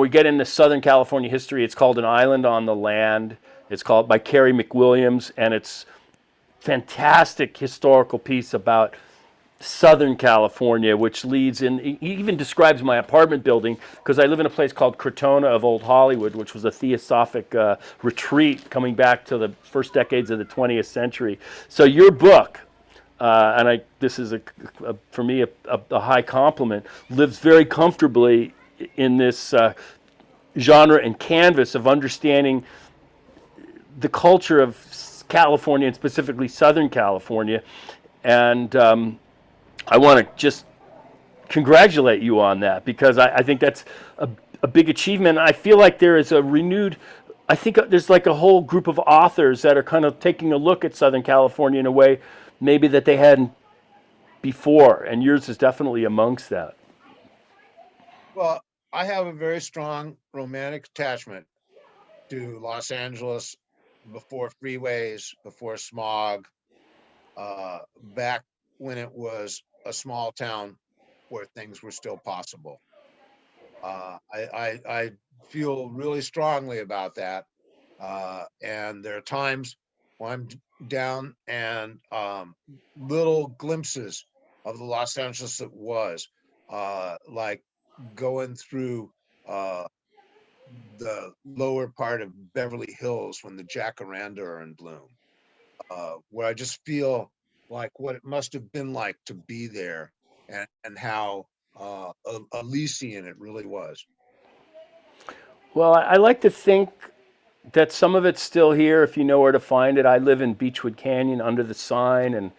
get into Southern California history. It's called An Island on the Land. It's called by Carrie McWilliams, and it's fantastic historical piece about Southern California, which leads in. He even describes my apartment building, because I live in a place called Crotona of Old Hollywood, which was a theosophic retreat coming back to the first decades of the 20th century. So your book, this is for me a high compliment, lives very comfortably in this genre and canvas of understanding the culture of California, and specifically Southern California. And I want to just congratulate you on that, because I think that's a big achievement. I feel like there is I think there's like a whole group of authors that are kind of taking a look at Southern California in a way maybe that they hadn't before, and yours is definitely amongst that. Well, I have a very strong romantic attachment to Los Angeles before freeways, before smog, back when it was a small town where things were still possible. I feel really strongly about that. And there are times when I'm down and little glimpses of the Los Angeles that was, like going through the lower part of Beverly Hills when the jacaranda are in bloom, where I just feel like what it must have been like to be there, and how Elysian it really was. Well, I like to think that some of it's still here if you know where to find it. I live in Beechwood Canyon under the sign, and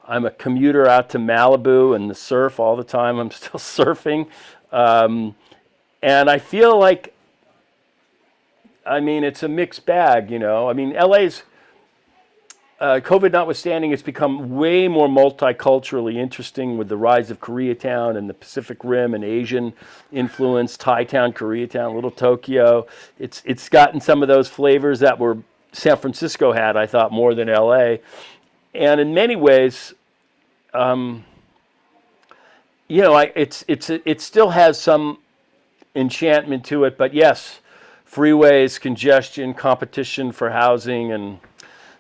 I'm a commuter out to Malibu and the surf all the time. I'm still surfing. And I feel like, it's a mixed bag, LA's, COVID notwithstanding, it's become way more multiculturally interesting with the rise of Koreatown and the Pacific Rim and Asian influence, Thai town, Koreatown, Little Tokyo. It's gotten some of those flavors that were San Francisco had, I thought, more than LA. And in many ways, it still has some enchantment to it. But yes, freeways, congestion, competition for housing, and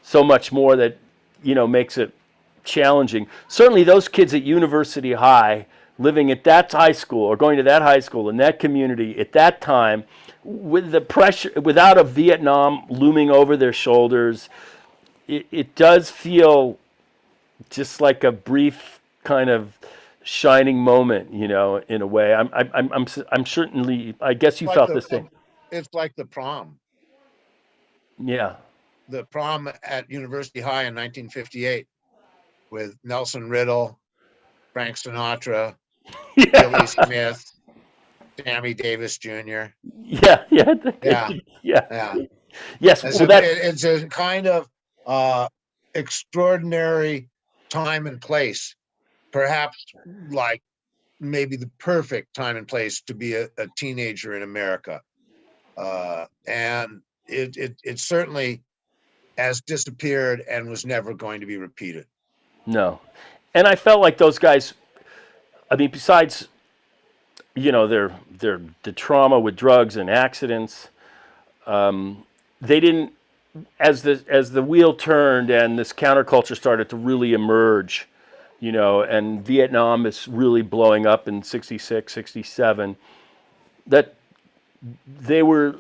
so much more that, makes it challenging. Certainly those kids at University High, living at that high school or going to that high school in that community at that time, with the pressure, without a Vietnam looming over their shoulders, it does feel just like a brief kind of shining moment, in a way. I'm certainly, I guess you Like felt the, the same. it's like the prom. Yeah. The prom at University High in 1958 with Nelson Riddle, Frank Sinatra, Billy Yeah. Smith, Sammy Davis Jr. Yeah. Yeah. Yeah, Yeah. yeah. Yes. It's Well, a that, it's a kind of uh, extraordinary time and place, perhaps like maybe the perfect time and place to be a teenager in America. And it certainly has disappeared and was never going to be repeated. no. And I felt like those guys, I mean, besides, the trauma with drugs and accidents, they didn't, as the wheel turned and this counterculture started to really emerge, and Vietnam is really blowing up in 66, 67, that they were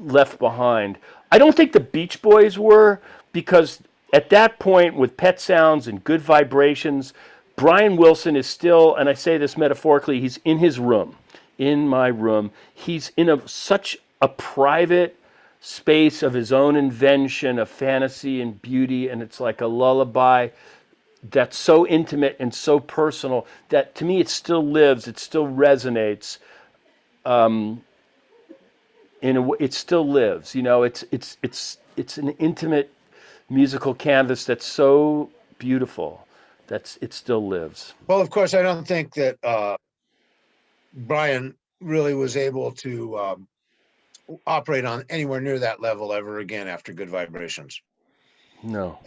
left behind. I don't think the Beach Boys were, because at that point with Pet Sounds and Good Vibrations, Brian Wilson is still, and I say this metaphorically, he's in his room, in my room. He's in such a private space of his own invention of fantasy and beauty, and it's like a lullaby that's so intimate and so personal that to me it still lives, it still resonates. It still lives. It's an intimate musical canvas that's so beautiful that it still lives. Well, of course, I don't think that Brian really was able to operate on anywhere near that level ever again after Good Vibrations. No.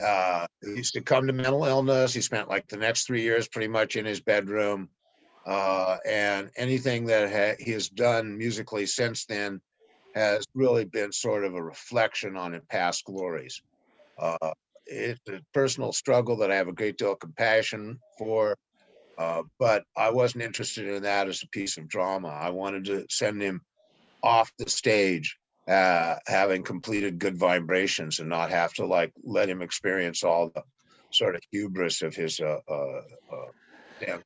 He succumbed to mental illness. He spent like the next 3 years pretty much in his bedroom. And anything that he has done musically since then has really been sort of a reflection on his past glories. It's a personal struggle that I have a great deal of compassion for, but I wasn't interested in that as a piece of drama. I wanted to send him off the stage, having completed Good Vibrations, and not have to like let him experience all the sort of hubris of his dance.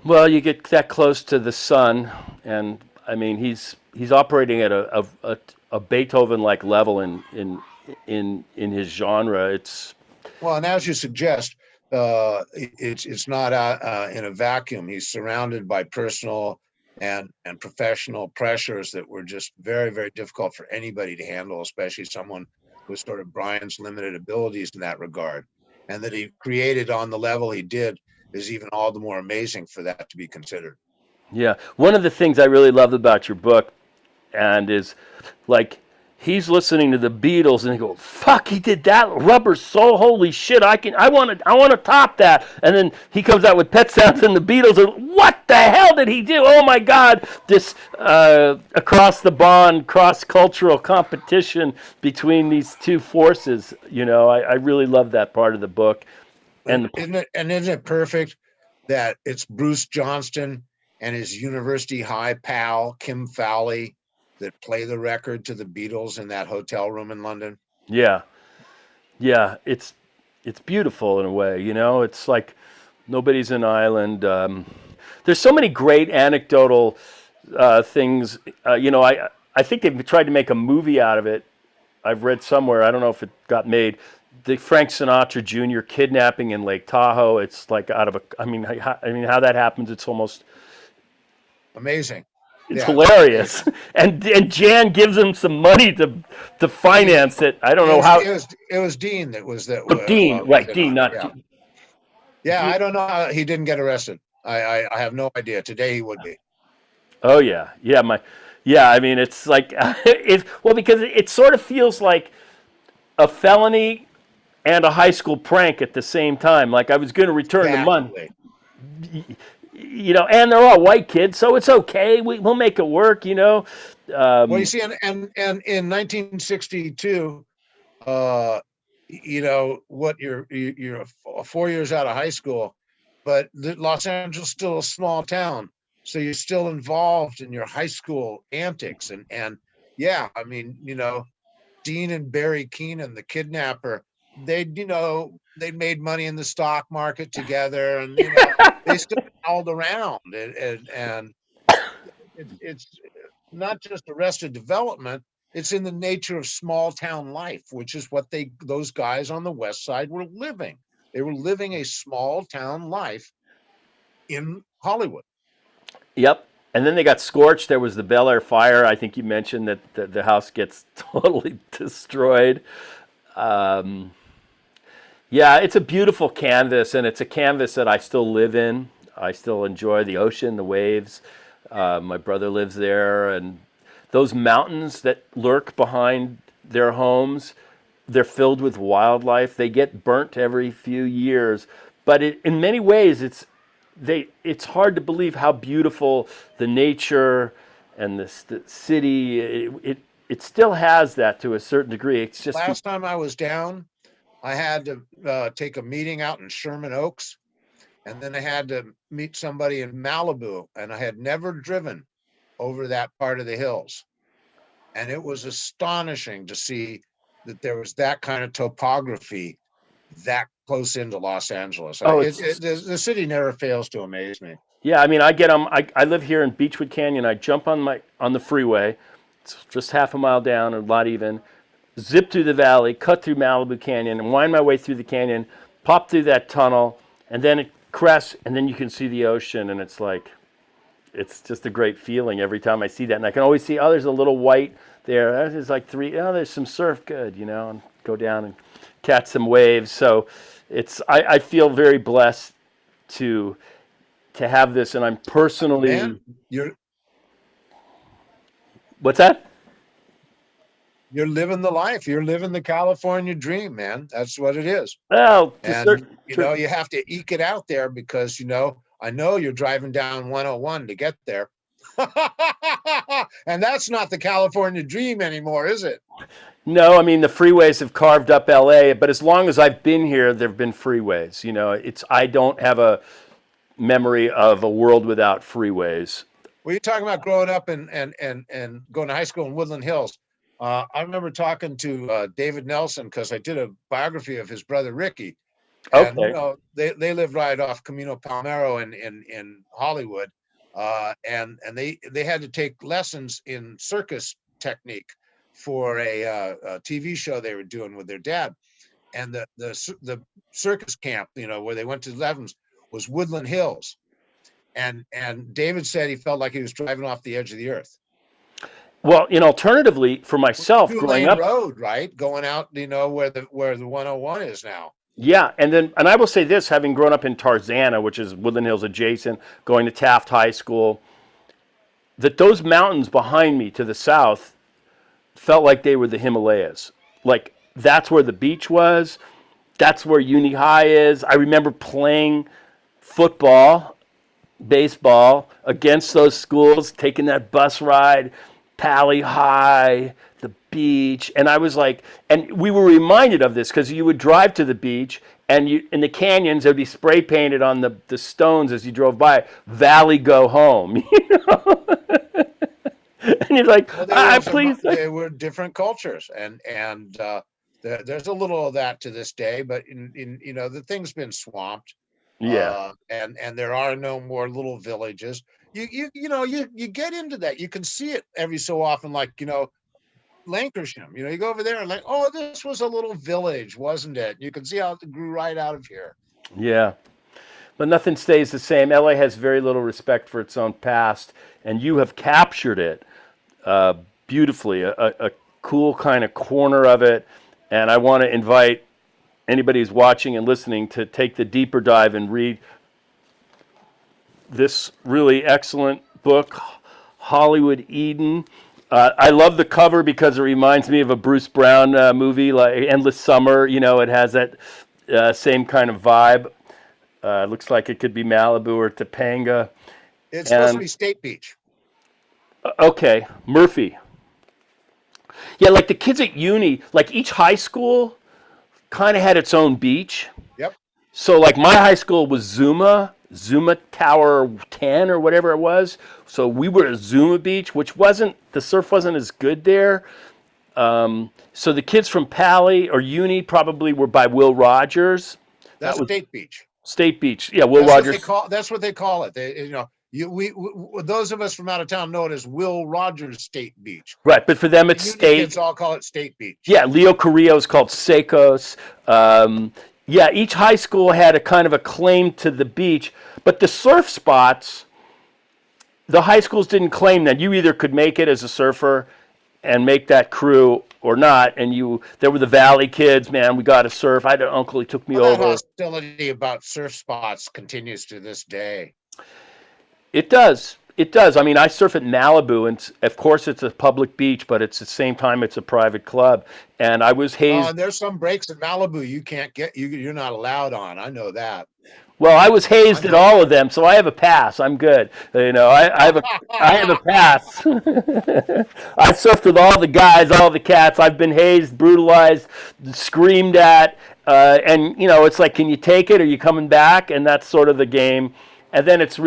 Well, you get that close to the sun, and I mean he's operating at a Beethoven-like level in his genre. It's Well, and as you suggest, it's not in a vacuum. He's surrounded by personal and professional pressures that were just very, very difficult for anybody to handle, especially someone with sort of Brian's limited abilities in that regard. And that he created on the level he did is even all the more amazing for that to be considered. Yeah. One of the things I really loved about your book, and is like he's listening to the Beatles and he go, "Fuck, he did that Rubber Soul. Holy shit! I want to top that." And then he comes out with Pet Sounds and the Beatles, and what the hell did he do? Oh my God! This across the bond, cross cultural competition between these two forces. I really love that part of the book. And Isn't it perfect that it's Bruce Johnston and his University High pal Kim Fowley that play the record to the Beatles in that hotel room in London? yeah, yeah, it's beautiful in a way. It's like nobody's an island. There's so many great anecdotal things. I think they've tried to make a movie out of it. I've read somewhere. I don't know if it got made. The Frank Sinatra Jr. kidnapping in Lake Tahoe. It's like out of a. I mean, how that happens. It's almost. Amazing. It's Yeah, hilarious. And Jan gives him some money to finance it. I don't know how. It was Dean that was that. Oh, Dean, right? Dean, not. Yeah. Yeah, I don't know how he didn't get arrested. I have no idea. Today he would be. Oh yeah, yeah. I mean, it's like because it sort of feels like a felony and a high school prank at the same time. Like I was going to return the money, and they're all white kids, so it's okay. We'll make it work. Well, you see, and in 1962, uh, what you're 4 years out of high school, but Los Angeles is still a small town, so you're still involved in your high school antics, and yeah, I mean, Dean and Barry Keenan, the kidnapper, they made money in the stock market together, and they still held around, and it's not just Arrested Development. It's in the nature of small town life, which is what those guys on the West Side were living. They were living a small town life in Hollywood. Yep. And then they got scorched. There was the Bel Air fire. I think you mentioned that the house gets totally destroyed. Um, yeah, it's a beautiful canvas, and it's a canvas that I still live in. I still enjoy the ocean, the waves. My brother lives there, and those mountains that lurk behind their homes, they're filled with wildlife. They get burnt every few years, but in many ways, it's hard to believe how beautiful the nature and the city. It still has that to a certain degree. It's just Last time I was down, I had to take a meeting out in Sherman Oaks, and then I had to meet somebody in Malibu, and I had never driven over that part of the hills. And it was astonishing to see that there was that kind of topography that close into Los Angeles. oh, it's The city never fails to amaze me. Yeah, I mean, I get them. I live here in Beechwood Canyon. I jump on the freeway. It's just half a mile down, or not even. Zip through the valley, cut through Malibu Canyon, and wind my way through the canyon. Pop through that tunnel, and then it crests, and then you can see the ocean, and it's just a great feeling every time I see that. And I can always see, oh, there's a little white there. There's like three. Oh, there's some surf. Good, and go down and catch some waves. So I feel very blessed to have this, and I'm personally. Man, What's that? you're living the life. You're living the California dream, man. That's what it is. Well, to And certain. you have to eke it out there because I know you're driving down 101 to get there. And that's not the California dream anymore, is it? No, I mean the freeways have carved up LA, but as long as I've been here, there've been freeways. I don't have a memory of a world without freeways. Well, you're talking about growing up and going to high school in Woodland Hills. I remember talking to David Nelson because I did a biography of his brother Ricky, and Okay. they lived right off Camino Palmero in Hollywood, and they had to take lessons in circus technique for a TV show they were doing with their dad, and the circus camp, where they went to lessons, was Woodland Hills, and David said he felt like he was driving off the edge of the earth. Well, alternatively, for myself, Two growing lane up, road, right? Going out, where the 101 is now. yeah, and I will say this, having grown up in Tarzana, which is Woodland Hills adjacent, going to Taft High School, that those mountains behind me to the south felt like they were the Himalayas. Like that's where the beach was. That's where Uni High is. I remember playing football, baseball against those schools, taking that bus ride, Pally High, the beach, and I was like, and we were reminded of this because you would drive to the beach, and in the canyons there'd be spray painted on the stones as you drove by, "Valley Go Home," and you're like, Well, please. they were different cultures, and there's a little of that to this day. But the thing's been swamped, Yeah, and there are no more little villages. You get into that. You can see it every so often, like Lancashire. You go over there and like, oh, this was a little village, wasn't it? You can see how it grew right out of here. yeah. But nothing stays the same. LA has very little respect for its own past, and you have captured it uh, beautifully, a cool kind of corner of it. And I want to invite anybody who's watching and listening to take the deeper dive and read this really excellent book, Hollywood Eden. I love the cover because it reminds me of a Bruce Brown movie, like Endless Summer. It has that same kind of vibe. Looks like it could be Malibu or Topanga. It's supposed to And be State Beach. Okay, Murphy. Yeah, like the kids at uni, like each high school kind of had its own beach. Yep. So like my high school was Zuma Tower 10 or whatever it was. So we were at Zuma Beach, which wasn't the surf wasn't as good there. So the kids from Pali or Uni probably were by Will Rogers. That That's was State Beach. State Beach. Yeah, Will Rogers. That's what they call it. Those of us from out of town know it as Will Rogers State Beach. Right, but for them The it's uni State. kids all call it State Beach. Yeah, Leo Carrillo is called Secos. Yeah, each high school had a kind of a claim to the beach, but the surf spots, the high schools didn't claim that. You either could make it as a surfer and make that crew or not. And there were the Valley kids, man, we got to surf. I had an uncle, he took me Well, that over. hostility about surf spots continues to this day. It does. It does. I mean, I surf at Malibu, and of course, it's a public beach, but it's at the same time, it's a private club. And I was hazed. And there's some breaks in Malibu you can't get. You're not allowed on. I know that. Well, I was hazed at all of them, so I have a pass. I'm good. I have a pass. I surfed with all the guys, all the cats. I've been hazed, brutalized, screamed at, and it's like, can you take it? Are you coming back? And that's sort of the game. And then it's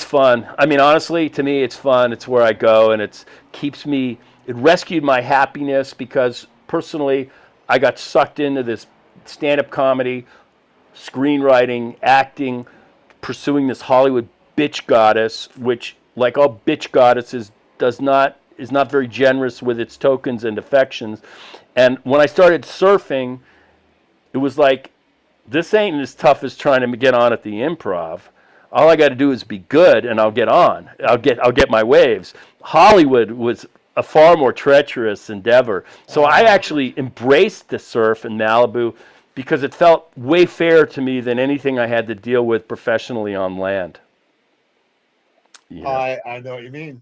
fun. I mean, honestly, to me, it's fun. It's where I go, and it rescued my happiness because personally, I got sucked into this stand-up comedy, screenwriting, acting, pursuing this Hollywood bitch goddess, which, like all bitch goddesses, is not very generous with its tokens and affections. And when I started surfing, it was like, this ain't as tough as trying to get on at the Improv. All I got to do is be good, and I'll get on. I'll get my waves. Hollywood was a far more treacherous endeavor. So I actually embraced the surf in Malibu because it felt way fairer to me than anything I had to deal with professionally on land. I know what you mean.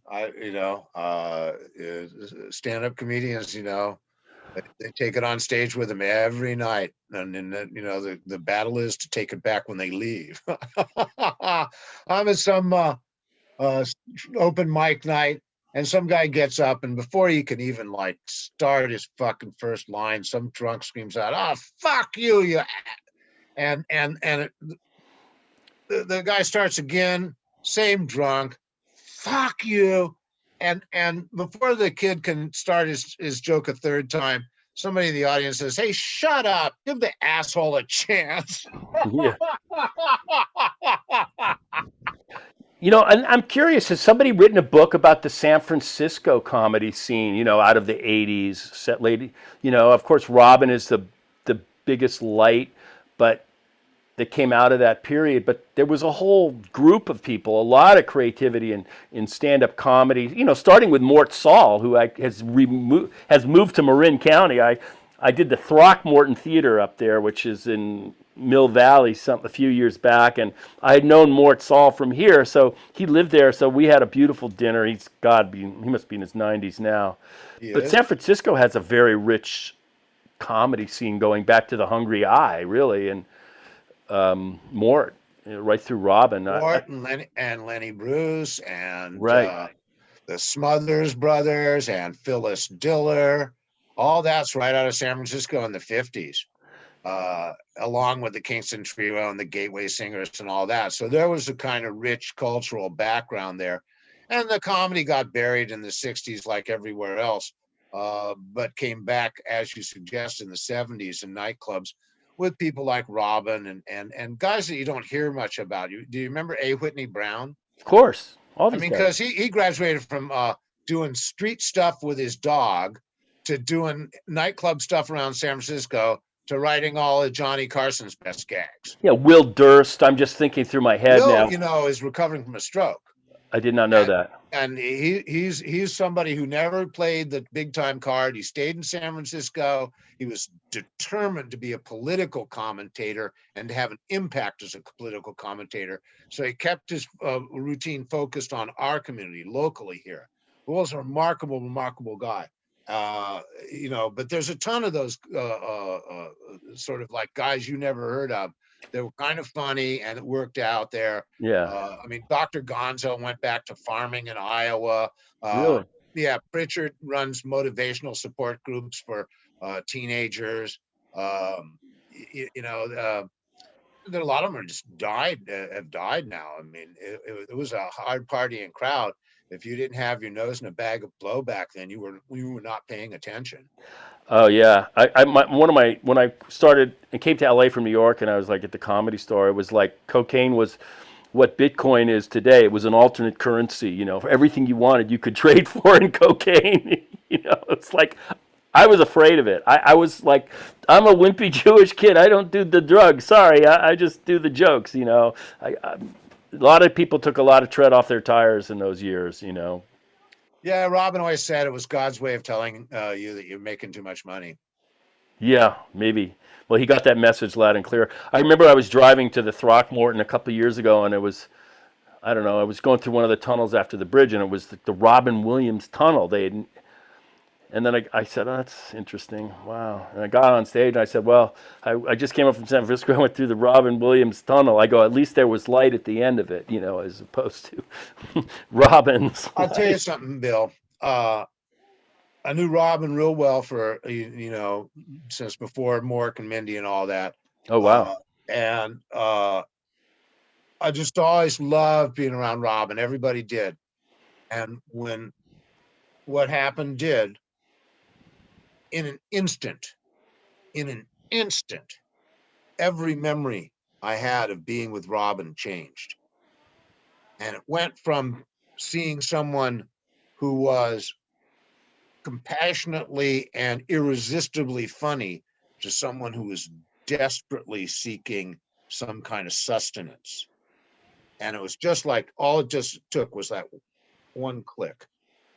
Stand-up comedians, they take it on stage with them every night, and then the battle is to take it back when they leave. I'm at some open mic night, and some guy gets up, and before he can even like start his fucking first line, some drunk screams out, "Oh, fuck you, you!" The guy starts again, same drunk, "Fuck you." And before the kid can start his joke a third time, somebody in the audience says, "Hey, shut up. Give the asshole a chance." Yeah. And I'm curious, has somebody written a book about the San Francisco comedy scene, out of the 80s, set lady, of course, Robin is the biggest light, but that came out of that period. But there was a whole group of people, a lot of creativity in stand-up comedy, starting with Mort Saul, who has moved to Marin County. I did the Throckmorton Theater up there, which is in Mill Valley, a few years back, and I had known Mort Saul from here, so he lived there. So we had a beautiful dinner. He must be in his 90s now. But San Francisco has a very rich comedy scene going back to the Hungry Eye, really, and Mort, right through Robin. Mort and Lenny Bruce and right. The Smothers Brothers and Phyllis Diller. All that's right out of San Francisco in the 50s. Along with the Kingston Trio and the Gateway Singers and all that. So there was a kind of rich cultural background there. And the comedy got buried in the 60s like everywhere else, but came back, as you suggest, in the 70s in nightclubs with people like Robin and guys that you don't hear much about. Do you remember A. Whitney Brown? Of course. All these guys. Because he graduated from doing street stuff with his dog to doing nightclub stuff around San Francisco to writing all of Johnny Carson's best gags. Yeah, Will Durst. I'm just thinking through my head now. Is recovering from a stroke. I did not know that. And he's somebody who never played the big time card. He stayed in San Francisco. He was determined to be a political commentator and to have an impact as a political commentator. So he kept his routine focused on our community locally here. Will's a remarkable, remarkable guy. But there's a ton of those sort of like guys you never heard of They were kind of funny, and it worked out there. Yeah. I mean, Dr. Gonzo went back to farming in Iowa. Really? Yeah, Pritchard runs motivational support groups for teenagers. You know, a lot of them are just have died now. I mean, it was a hard partying crowd. If you didn't have your nose in a bag of blow back then, you were not paying attention. Oh yeah. One of my when I started and came to LA from New York and I was like at the Comedy Store, it was like cocaine was what Bitcoin is today. It was an alternate currency, you know, for everything you wanted you could trade for in cocaine. You know, it's like I was afraid of it. I was like, I'm a wimpy Jewish kid. I don't do the drugs. Sorry, I just do the jokes. You know, a lot of people took a lot of tread off their tires in those years. You know. Yeah, Robin always said it was God's way of telling you that you're making too much money. Yeah, maybe. Well, he got that message loud and clear. I remember I was driving to the Throckmorton a couple of years ago, and it was, I don't know, I was going through one of the tunnels after the bridge, and it was the Robin Williams tunnel. And then I said, oh, that's interesting. Wow. And I got on stage and I said, well, I just came up from San Francisco. I went through the Robin Williams tunnel. I go, at least there was light at the end of it, you know, as opposed to Robin's I'll tell you light. something, Bill. I knew Robin real well for you know, since before Mork and Mindy and all that. Oh, wow. And I just always loved being around Robin. Everybody did. And when what happened did, in an instant, in an instant, every memory I had of being with Robin changed. And it went from seeing someone who was compassionately and irresistibly funny to someone who was desperately seeking some kind of sustenance. And it was just like all it just took was that one click.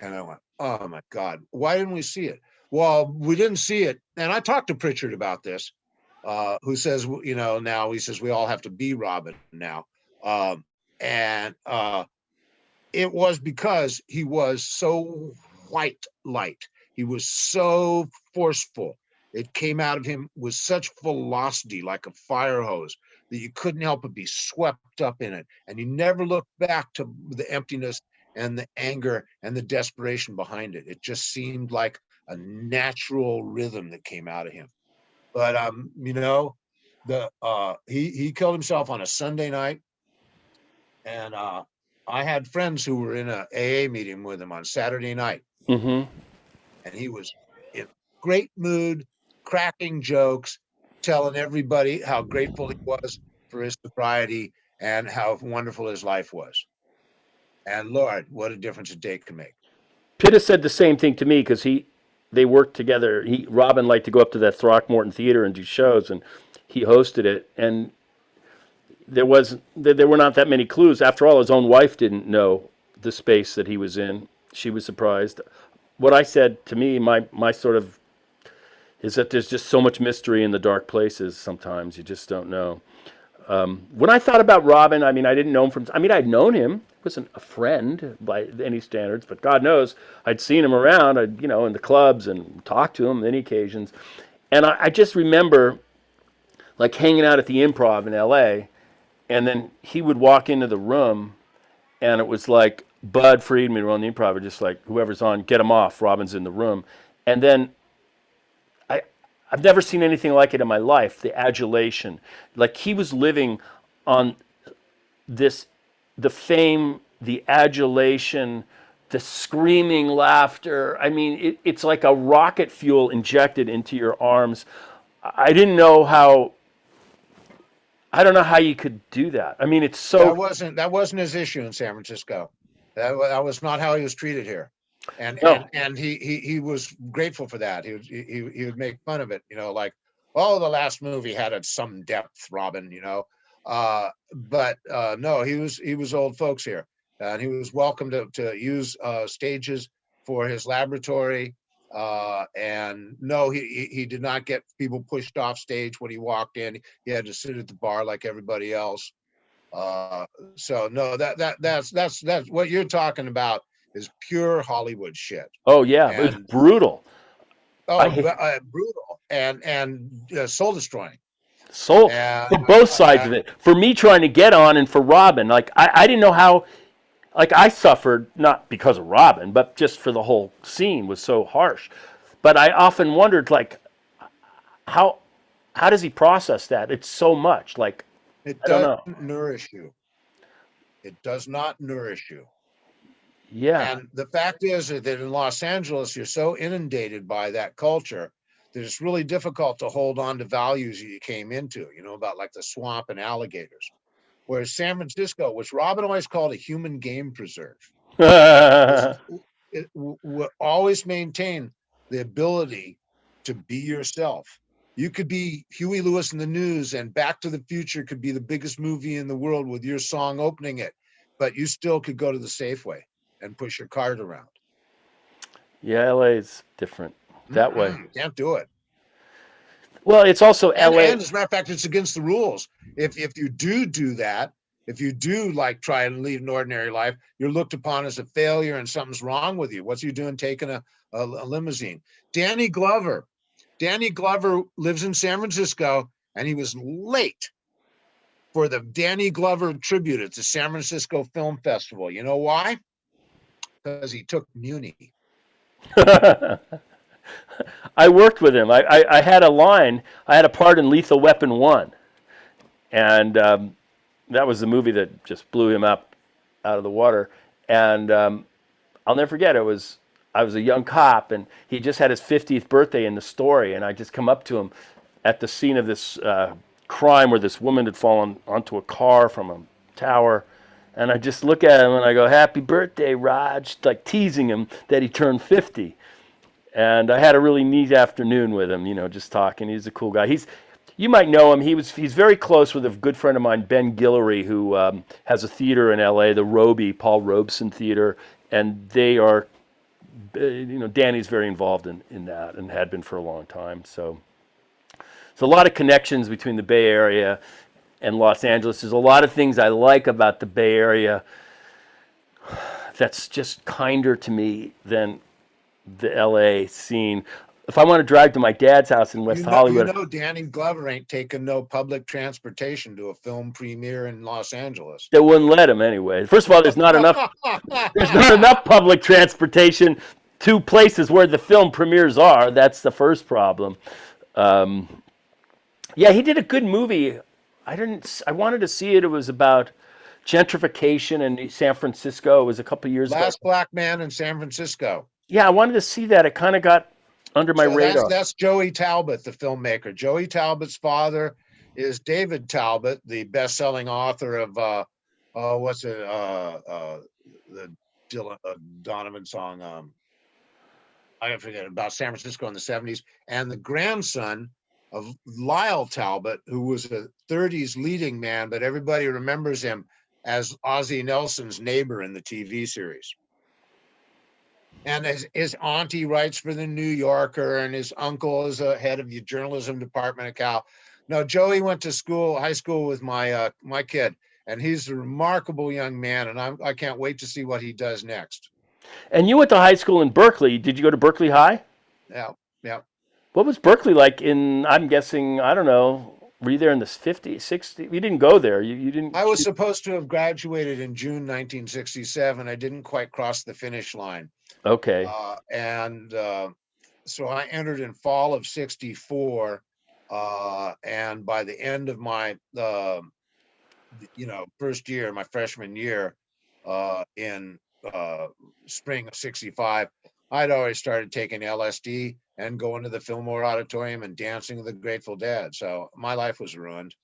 And I went, oh my God, why didn't we see it? Well, we didn't see it. And I talked to Pritchard about this, who says, you know, now he says we all have to be Robin now. And it was because he was so white light. He was so forceful. It came out of him with such velocity, like a fire hose, that you couldn't help but be swept up in it. And you never looked back to the emptiness and the anger and the desperation behind it. It just seemed like a natural rhythm that came out of him. But you know, he killed himself on a Sunday night, and I had friends who were in a AA meeting with him on Saturday night, Mm-hmm. and he was in great mood, cracking jokes, telling everybody how grateful he was for his sobriety and how wonderful his life was. And Lord, what a difference a day can make. Pitta said the same thing to me because they worked together. Robin liked to go up to that Throckmorton Theater and do shows, and he hosted it. And there were not that many clues. After all, his own wife didn't know the space that he was in. She was surprised. What I said to me, my sort of is that there's just so much mystery in the dark places. Sometimes you just don't know. When I thought about Robin, I mean, I didn't know him from. I mean, I'd known him. He wasn't a friend by any standards, but God knows I'd seen him around. I'd, you know, in the clubs and talked to him many occasions. And I just remember like hanging out at the Improv in L.A. And then he would walk into the room, and it was like Bud Friedman on the Improv, or just like whoever's on, get him off. Robin's in the room, and then I I've never seen anything like it in my life. The adulation, like he was living on this, the fame, the adulation, the screaming laughter. I mean, it's like a rocket fuel injected into your arms. I didn't know how. I don't know how you could do that. I mean, it's so. That wasn't his issue in San Francisco. That was not how he was treated here. And No. he was grateful for that. He would make fun of it, you know, like, oh, the last movie had some depth, Robin, you know. But no, he was old folks here, and he was welcome to use stages for his laboratory. And no, he did not get people pushed off stage when he walked in. He had to sit at the bar like everybody else. Uh, so no, that's what you're talking about is pure Hollywood shit. Oh yeah, it was And brutal. oh, I brutal and soul destroying. So And for both sides of it, for me trying to get on and for Robin, like I didn't know how, like I suffered not because of Robin, but just for the whole scene was so harsh. But I often wondered like how how does he process that? It's so much. Like it I don't know. doesn't nourish you. It does not nourish you. Yeah. And the fact is that in Los Angeles, you're so inundated by that culture that it's really difficult to hold on to values that you came into, about like the swamp and alligators. Whereas San Francisco, which Robin always called a human game preserve, was it will always maintain the ability to be yourself. You could be Huey Lewis in the News, and Back to the Future could be the biggest movie in the world with your song opening it, but you still could go to the Safeway and push your cart around. Yeah, LA is different that way. Can't do it. Well, it's also LA. And as a matter of fact, it's against the rules. If you do that, if you do like try and lead an ordinary life, you're looked upon as a failure and something's wrong with you. What's you doing taking a limousine? Danny Glover. Danny Glover lives in San Francisco, and he was late for the Danny Glover tribute at the San Francisco Film Festival. You know why? Because he took Muni. I worked with him. I had a line. I had a part in Lethal Weapon 1. And that was the movie that just blew him up out of the water. And I'll never forget. I was a young cop, and he just had his 50th birthday in the story. And I just come up to him at the scene of this crime where this woman had fallen onto a car from a tower. And I just look at him and I go, "Happy birthday, Raj," like teasing him that he turned 50. And I had a really neat afternoon with him, just talking. He's a cool guy. You might know him. He's very close with a good friend of mine, Ben Guillory, who has a theater in L.A., the Roby, Paul Robeson Theater, and they are, Danny's very involved in that and had been for a long time. So a lot of connections between the Bay Area and Los Angeles. There's a lot of things I like about the Bay Area that's just kinder to me than the LA scene. If I want to drive to my dad's house in West Hollywood, Danny Glover ain't taking no public transportation to a film premiere in Los Angeles. they wouldn't let him anyway. First of all, there's not enough. There's not enough public transportation to places where the film premieres are. That's the first problem. Yeah, he did a good movie. I wanted to see it. It was about gentrification in San Francisco. It was a couple years ago. Last Black Man in San Francisco. Yeah, I wanted to see that. It kind of got under my radar. That's Joey Talbot, the filmmaker. Joey Talbot's father is David Talbot, the best-selling author of the Dylan Donovan song. I forget about San Francisco in the 70s, and the grandson of Lyle Talbot, who was a 30s leading man, but everybody remembers him as Ozzie Nelson's neighbor in the TV series. And his auntie writes for the New Yorker, and his uncle is a head of the journalism department at Cal. No, Joey went to high school with my kid, and he's a remarkable young man, and I can't wait to see what he does next. And you went to high school in Berkeley. Did you go to Berkeley High? Yeah. What was Berkeley like I'm guessing, I don't know, were you there in the 50s, 60s? You didn't go there. You didn't. I was supposed to have graduated in June 1967. I didn't quite cross the finish line. Okay. So I entered in fall of 64. And by the end of my, first year, my freshman year, in spring of 65, I'd already started taking LSD and going to the Fillmore Auditorium and dancing with the Grateful Dead. So my life was ruined.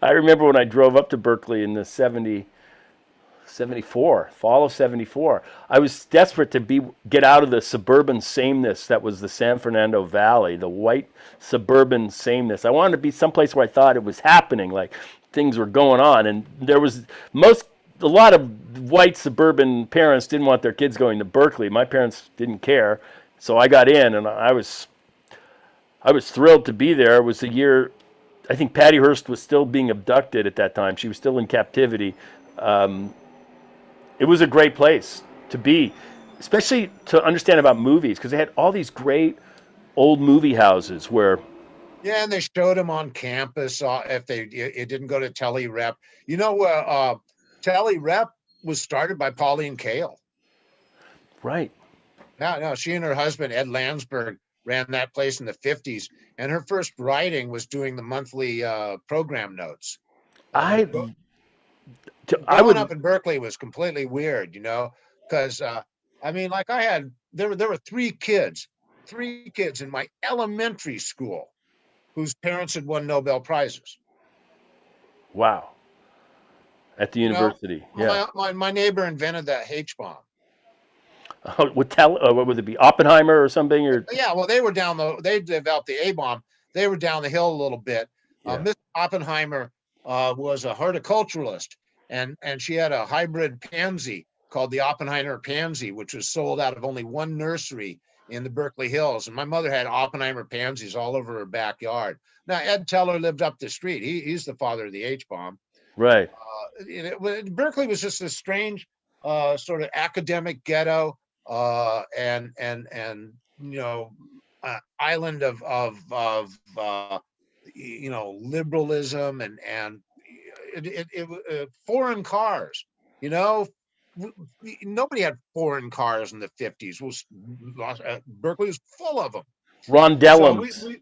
I remember when I drove up to Berkeley in the 74, fall of 74. I was desperate to get out of the suburban sameness that was the San Fernando Valley, the white suburban sameness. I wanted to be someplace where I thought it was happening, like things were going on. And there was a lot of white suburban parents didn't want their kids going to Berkeley. My parents didn't care. So I got in, and I was thrilled to be there. It was the year, I think Patty Hearst was still being abducted at that time. She was still in captivity. It was a great place to be, especially to understand about movies, because they had all these great old movie houses where Yeah, and they showed him on campus. If it didn't go to Telly Rep, Telly Rep was started by Pauline Kael. Right. No, she and her husband Ed Landsberg ran that place in the '50s, and her first writing was doing the monthly program notes. Uh, I I Growing up would in Berkeley was completely weird, because I mean, like there were three kids in my elementary school whose parents had won Nobel prizes. wow. At the You know, university. Yeah. my neighbor invented that H bomb. What would it be? Oppenheimer or something or Yeah, well, they developed the A bomb. They were down the hill a little bit. yeah. Miss Oppenheimer was a horticulturalist, and she had a hybrid pansy called the Oppenheimer pansy, which was sold out of only one nursery in the Berkeley Hills. And my mother had Oppenheimer pansies all over her backyard. Now Ed Teller lived up the street. He's the father of the H bomb. Right. Berkeley was just a strange sort of academic ghetto, and island of liberalism and foreign cars. You know, nobody had foreign cars in the '50s. Berkeley was full of them. So Rondellums.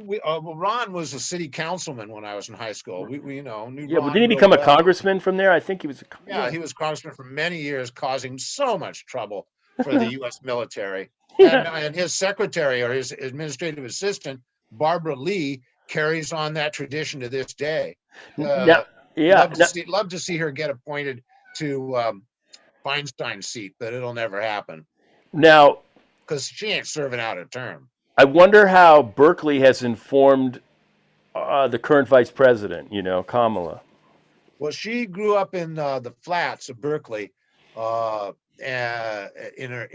Ron was a city councilman when I was in high school. We knew Yeah, but Ron didn't he real become a well. congressman from there? I think he was Yeah, he was congressman for many years, causing so much trouble for the U.S. military. And, yeah. and his secretary or his administrative assistant, Barbara Lee, carries on that tradition to this day. Now, yeah. Love to see her get appointed to Feinstein's seat, but it'll never happen Now, because she ain't serving out a term. I wonder how Berkeley has informed the current vice president, Kamala. Well, she grew up in the flats of Berkeley in her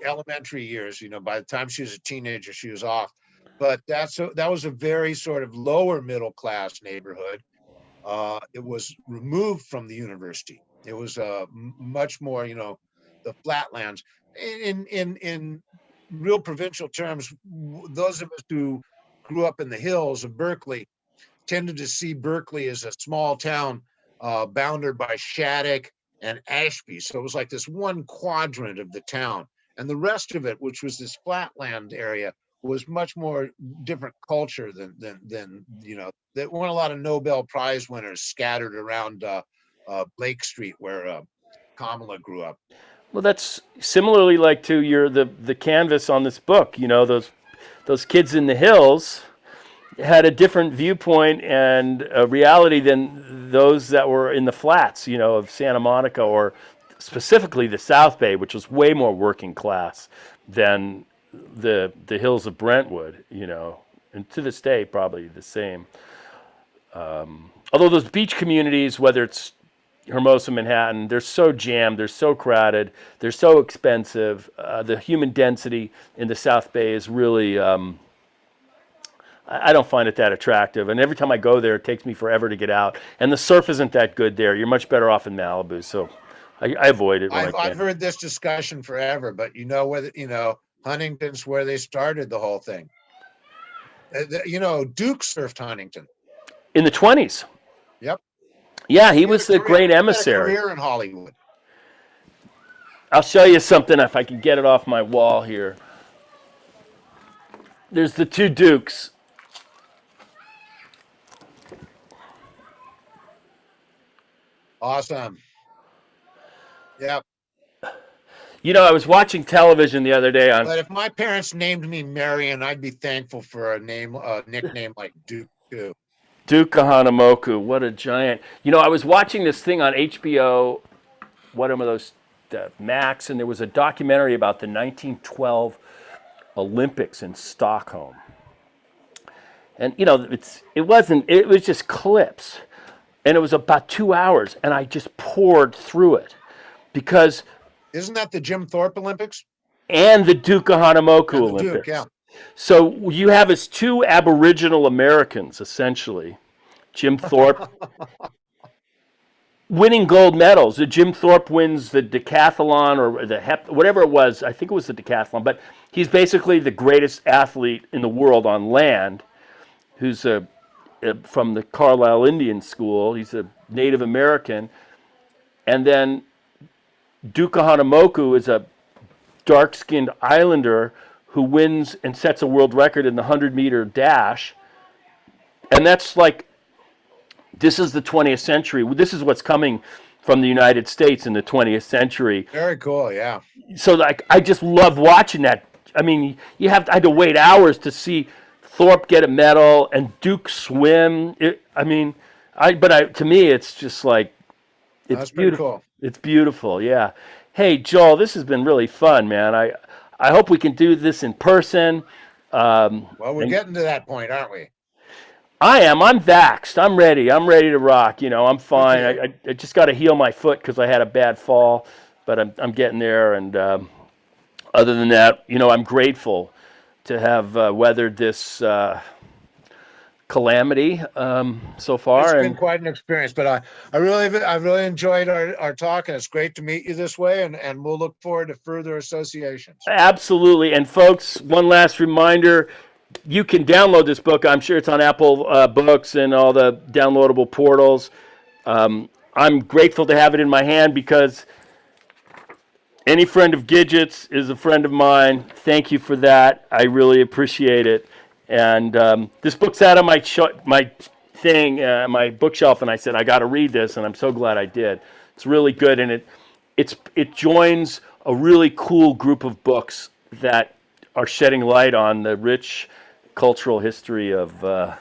elementary years. By the time she was a teenager, she was off. But that was a very sort of lower middle class neighborhood. It was removed from the university. It was much more, the flatlands. In real provincial terms, those of us who grew up in the hills of Berkeley tended to see Berkeley as a small town bounded by Shattuck and Ashby. So it was like this one quadrant of the town. And the rest of it, which was this flatland area, was much more different culture than there weren't a lot of Nobel Prize winners scattered around Blake Street where Kamala grew up. Well, that's similarly like to the canvas on this book. Those kids in the hills had a different viewpoint and a reality than those that were in the flats, of Santa Monica or specifically the South Bay, which was way more working class than the hills of Brentwood, and to this day probably the same. Although those beach communities, whether it's Hermosa, Manhattan, they're so jammed, they're so crowded, they're so expensive. The human density in the South Bay is really, I don't find it that attractive. And every time I go there, it takes me forever to get out. And the surf isn't that good there. You're much better off in Malibu. So I avoid it when I can. I've heard this discussion forever, but Huntington's where they started the whole thing. Duke surfed Huntington. In the 20s. Yep. Yeah, he was the great emissary. He had a career in Hollywood. I'll show you something if I can get it off my wall here. There's the two Dukes. Awesome. Yep. I was watching television the other day on. But if my parents named me Marion, I'd be thankful for a nickname like Duke too. Duke Kahanamoku, what a giant. I was watching this thing on HBO, one of those Max, and there was a documentary about the 1912 Olympics in Stockholm. And, it was just clips. And it was about 2 hours, and I just poured through it because. Isn't that the Jim Thorpe Olympics? And the Duke Kahanamoku Olympics. Duke, yeah. So you have as two Aboriginal Americans, essentially, Jim Thorpe, winning gold medals. Jim Thorpe wins the decathlon or whatever it was. I think it was the decathlon, but he's basically the greatest athlete in the world on land. who's from the Carlisle Indian School. He's a Native American. And then Duka Hanamoku is a dark-skinned islander who wins and sets a world record in the 100-meter dash. And that's like, this is the 20th century. This is what's coming from the United States in the 20th century. Very cool. Yeah. So like, I just love watching that. I mean, I had to wait hours to see Thorpe get a medal and Duke swim. To me, it's just like, it's That's pretty beautiful. cool. It's beautiful. Yeah. Hey, Joel, this has been really fun, man. I hope we can do this in person. Well, we're getting to that point, aren't we? I'm vaxxed. I'm ready. I'm ready to rock. I'm fine. Okay. I just got to heal my foot because I had a bad fall, but I'm getting there. And other than that, I'm grateful to have weathered this calamity so far. It's been quite an experience, but I've really enjoyed our talk, and it's great to meet you this way, and we'll look forward to further associations. Absolutely. And folks, one last reminder, you can download this book. I'm sure it's on Apple Books and all the downloadable portals. I'm grateful to have it in my hand because any friend of Gidget's is a friend of mine. Thank you for that. I really appreciate it. And this book's out of my bookshelf, and I said I got to read this, and I'm so glad I did. It's really good, and it joins a really cool group of books that are shedding light on the rich cultural history of La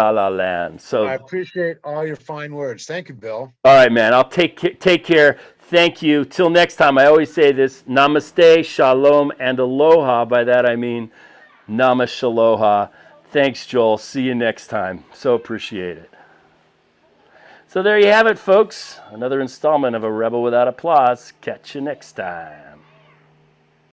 La Land. So I appreciate all your fine words. Thank you, Bill. all right, man. I'll take care. Thank you. Till next time. I always say this: Namaste, Shalom, and Aloha. By that I mean Namashaloha. Thanks, Joel. See you next time. So appreciate it. So there you have it, folks. Another installment of A Rebel Without Applause. Catch you next time.